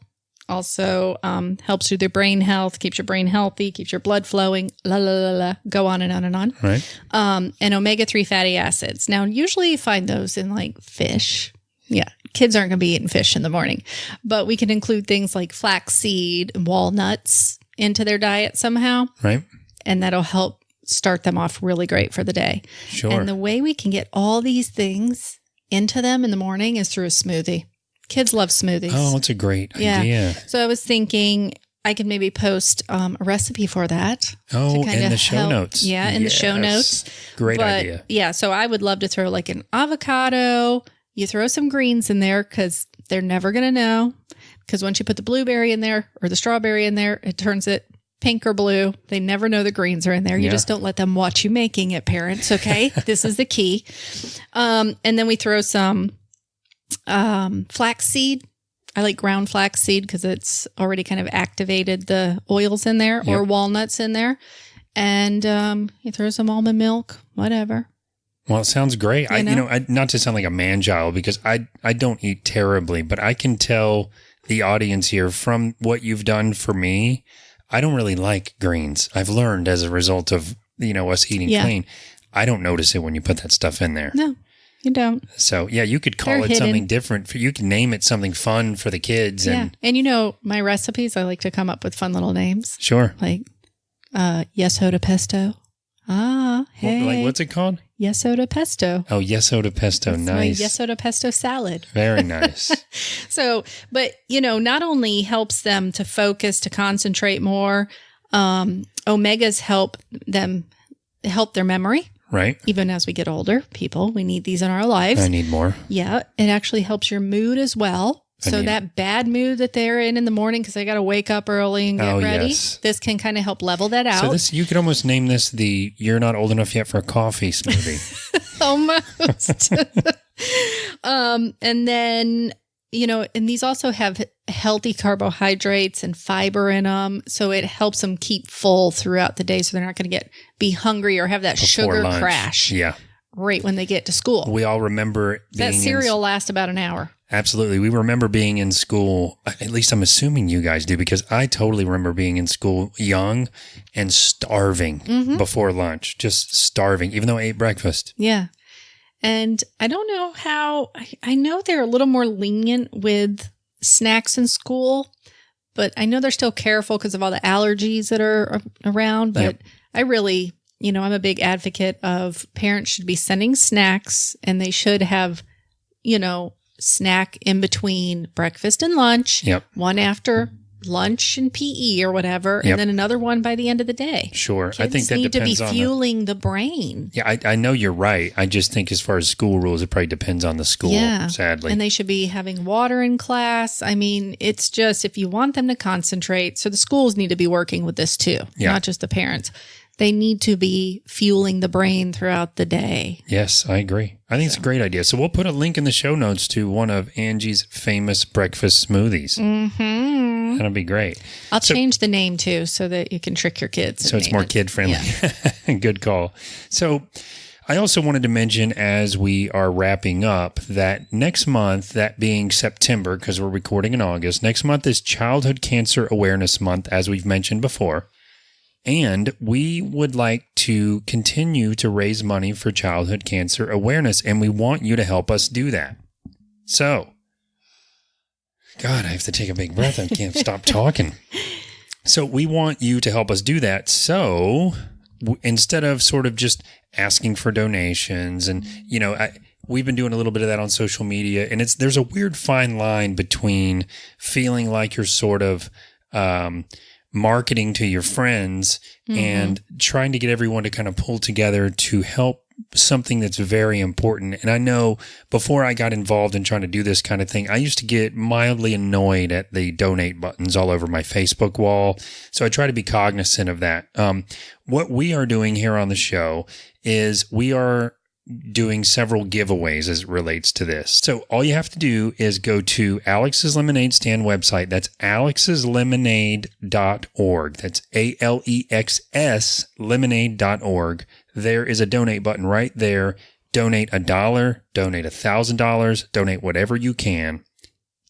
Also helps with your brain health, keeps your brain healthy, keeps your blood flowing, go on and on and on. Right. And omega-3 fatty acids. Now, usually you find those in like fish. Yeah, kids aren't going to be eating fish in the morning. But we can include things like flaxseed and walnuts into their diet somehow. Right. And that'll help start them off really great for the day. Sure. And the way we can get all these things into them in the morning is through a smoothie. Kids love smoothies. Oh, that's a great idea. So I was thinking I could maybe post a recipe for that. Oh, in the show notes. Yeah, in the show notes. Great idea. Yeah, so I would love to throw like an avocado. You throw some greens in there because they're never going to know. Because once you put the blueberry in there or the strawberry in there, it turns it pink or blue. They never know the greens are in there. You just don't let them watch you making it, parents. Okay, this is the key. And then we throw some flaxseed. I like ground flaxseed because it's already kind of activated the oils in there, or walnuts in there. And you throw some almond milk, whatever. Well, it sounds great. Not to sound like a man-child, because I don't eat terribly, but I can tell the audience here from what you've done for me, I don't really like greens. I've learned as a result of, us eating clean. I don't notice it when you put that stuff in there. No, you don't. So, you could call it something different. You can name it something fun for the kids. And my recipes, I like to come up with fun little names. Sure. Like yesoda pesto. Hey. What's it called? Yesoda pesto. Oh, yesoda pesto. That's nice. My yesoda pesto salad. Very nice. So, but, not only helps them to focus, to concentrate more, omegas help their memory. Right. Even as we get older, we need these in our lives. I need more. Yeah. It actually helps your mood as well. So that bad mood that they're in the morning because they got to wake up early and get ready, this can kind of help level that out. So you could almost name this the "You're not old enough yet for a coffee" smoothie. Almost. And then, and these also have healthy carbohydrates and fiber in them. So it helps them keep full throughout the day so they're not going to be hungry or have that sugar crash. Yeah. Right when they get to school. We all remember that cereal lasts about an hour. Absolutely. We remember being in school, at least I'm assuming you guys do, because I totally remember being in school young and starving before lunch, just starving, even though I ate breakfast. Yeah. And I don't know how, I know they're a little more lenient with snacks in school, but I know they're still careful because of all the allergies that are around. But I really, I'm a big advocate of parents should be sending snacks, and they should have, snack in between breakfast and lunch, one after lunch and PE or whatever, and then another one by the end of the day. Sure. Kids I think that need depends to be fueling the brain. Yeah, I know you're right. I just think as far as school rules, it probably depends on the school, sadly. And they should be having water in class. I mean, it's just if you want them to concentrate, so the schools need to be working with this too, not just the parents. They need to be fueling the brain throughout the day. Yes, I agree. I think it's a great idea. So we'll put a link in the show notes to one of Angie's famous breakfast smoothies. Mm-hmm. That'll be great. I'll change the name too so that you can trick your kids. So it's more kid-friendly. Yeah. Good call. So I also wanted to mention as we are wrapping up that next month, that being September, because we're recording in August, next month is Childhood Cancer Awareness Month, as we've mentioned before. And we would like to continue to raise money for childhood cancer awareness, and we want you to help us do that. So, God, I have to take a big breath. I can't stop talking. So we want you to help us do that. So instead of sort of just asking for donations and, we've been doing a little bit of that on social media, and there's a weird fine line between feeling like you're sort of marketing to your friends and trying to get everyone to kind of pull together to help something that's very important. And I know before I got involved in trying to do this kind of thing, I used to get mildly annoyed at the donate buttons all over my Facebook wall. So I try to be cognizant of that. What we are doing here on the show is we are doing several giveaways as it relates to this. So all you have to do is go to Alex's Lemonade Stand website. That's alexslemonade.org. That's ALEXS lemonade.org. There is a donate button right there. Donate $1, donate $1,000, donate whatever you can.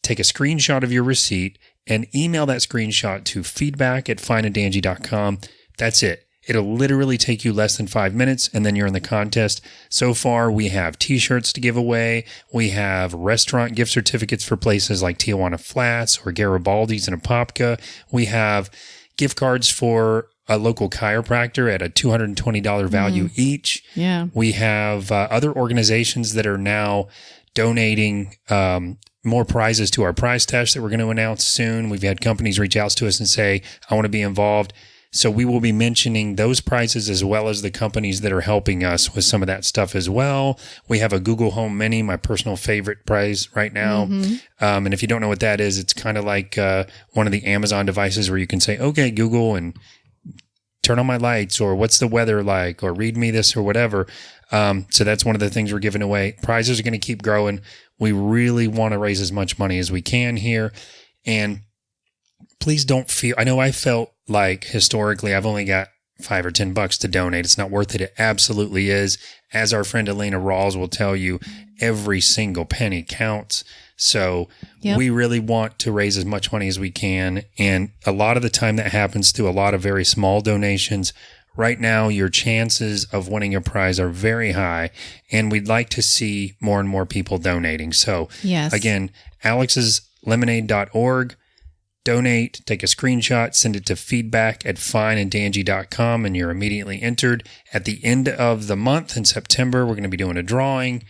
Take a screenshot of your receipt and email that screenshot to feedback@fineandangie.com. That's it. It'll literally take you less than 5 minutes, and then you're in the contest. So far, we have T-shirts to give away. We have restaurant gift certificates for places like Tijuana Flats or Garibaldi's and Apopka. We have gift cards for a local chiropractor at a $220 value each. Yeah. We have other organizations that are now donating more prizes to our prize test that we're going to announce soon. We've had companies reach out to us and say, I want to be involved. So we will be mentioning those prizes as well as the companies that are helping us with some of that stuff as well. We have a Google Home Mini, my personal favorite prize right now. And if you don't know what that is, it's kind of like one of the Amazon devices where you can say, okay, Google, and turn on my lights, or what's the weather like, or read me this or whatever. So that's one of the things we're giving away. Prizes are going to keep growing. We really want to raise as much money as we can here. And please don't feel, I know I felt like historically I've only got $5 or $10 to donate. It's not worth it. It absolutely is. As our friend Elena Rawls will tell you, every single penny counts. So we really want to raise as much money as we can. And a lot of the time that happens through a lot of very small donations. Right now, your chances of winning a prize are very high, and we'd like to see more and more people donating. So again, alexslemonade.org. Donate, take a screenshot, send it to feedback@fineandangie.com, and you're immediately entered. At the end of the month in September, we're going to be doing a drawing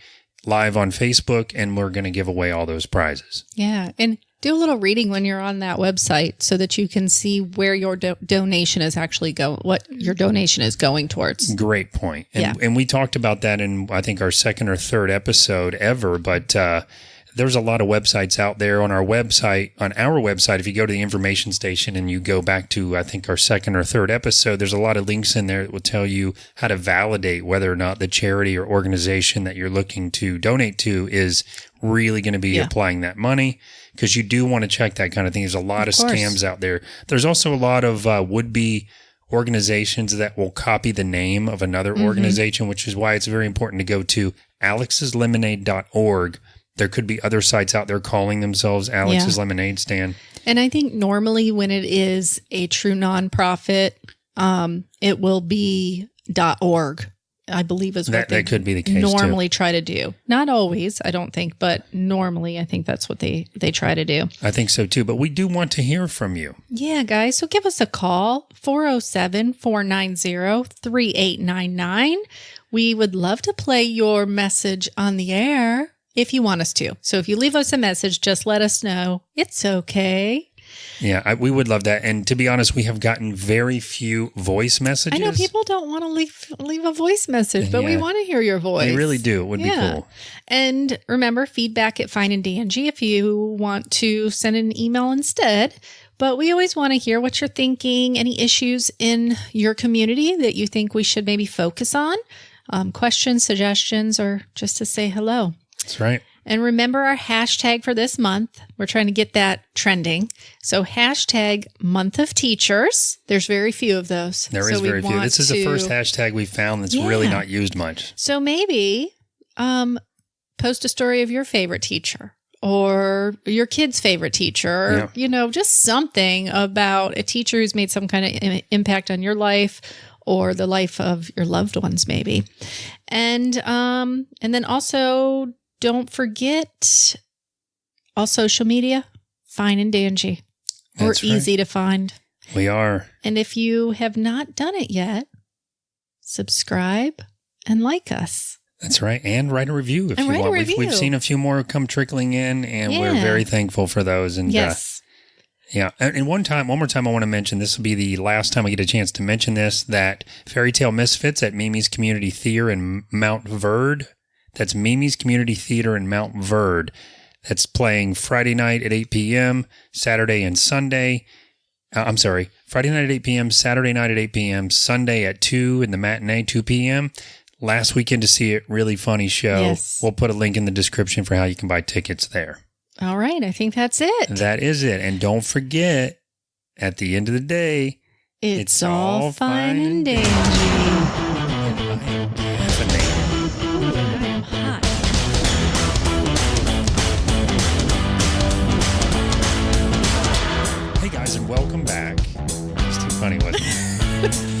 live on Facebook, and we're going to give away all those prizes. Yeah, and do a little reading when you're on that website so that you can see where your donation is actually going, what your donation is going towards. Great point. And we talked about that in, I think, our second or third episode ever, but there's a lot of websites out there on our website. If you go to the information station and you go back to, I think, our second or third episode, there's a lot of links in there that will tell you how to validate whether or not the charity or organization that you're looking to donate to is really going to be applying that money, because you do want to check that kind of thing. There's a lot of scams out there. There's also a lot of would-be organizations that will copy the name of another organization, which is why it's very important to go to alexslemonade.org. There could be other sites out there calling themselves Alex's Lemonade Stand. And I think normally when it is a true nonprofit, it will be .org, I believe is what that could be the case normally try to do. Not always, I don't think, but normally I think that's what they try to do. I think so too, but we do want to hear from you. Yeah, guys. So give us a call, 407-490-3899. We would love to play your message on the air if you want us to. So if you leave us a message, just let us know. It's okay. Yeah, we would love that. And to be honest, we have gotten very few voice messages. I know people don't want to leave a voice message, but we want to hear your voice. They really do. It would be cool. And remember, feedback at Fine and Dangie if you want to send an email instead. But we always want to hear what you're thinking, any issues in your community that you think we should maybe focus on, questions, suggestions, or just to say hello. That's right. And remember our hashtag for this month. We're trying to get that trending. So hashtag Month of Teachers. There's very few of those. There is very few. This is the first hashtag we found that's really not used much. So maybe post a story of your favorite teacher or your kid's favorite teacher, or, just something about a teacher who's made some kind of impact on your life or the life of your loved ones, maybe. And then also, don't forget all social media, Fine and Dangie. We're easy to find. We are. And if you have not done it yet, subscribe and like us. That's right. And write a review if you want. We've seen a few more come trickling in, and we're very thankful for those. And yes. And one more time I want to mention, this will be the last time I get a chance to mention this, that Fairy Tale Misfits at Mimi's Community Theater in Mount Verde. That's Mimi's Community Theater in Mount Verde. That's playing Friday night at 8 p.m., Saturday and Sunday. Friday night at 8 p.m., Saturday night at 8 p.m., Sunday at 2 in the matinee, 2 p.m. Last weekend to see it. Really funny show. Yes. We'll put a link in the description for how you can buy tickets there. All right. I think that's it. That is it. And don't forget, at the end of the day, it's all fine and dandy. I'm hot. Hey guys, and welcome back. It's too funny, wasn't it?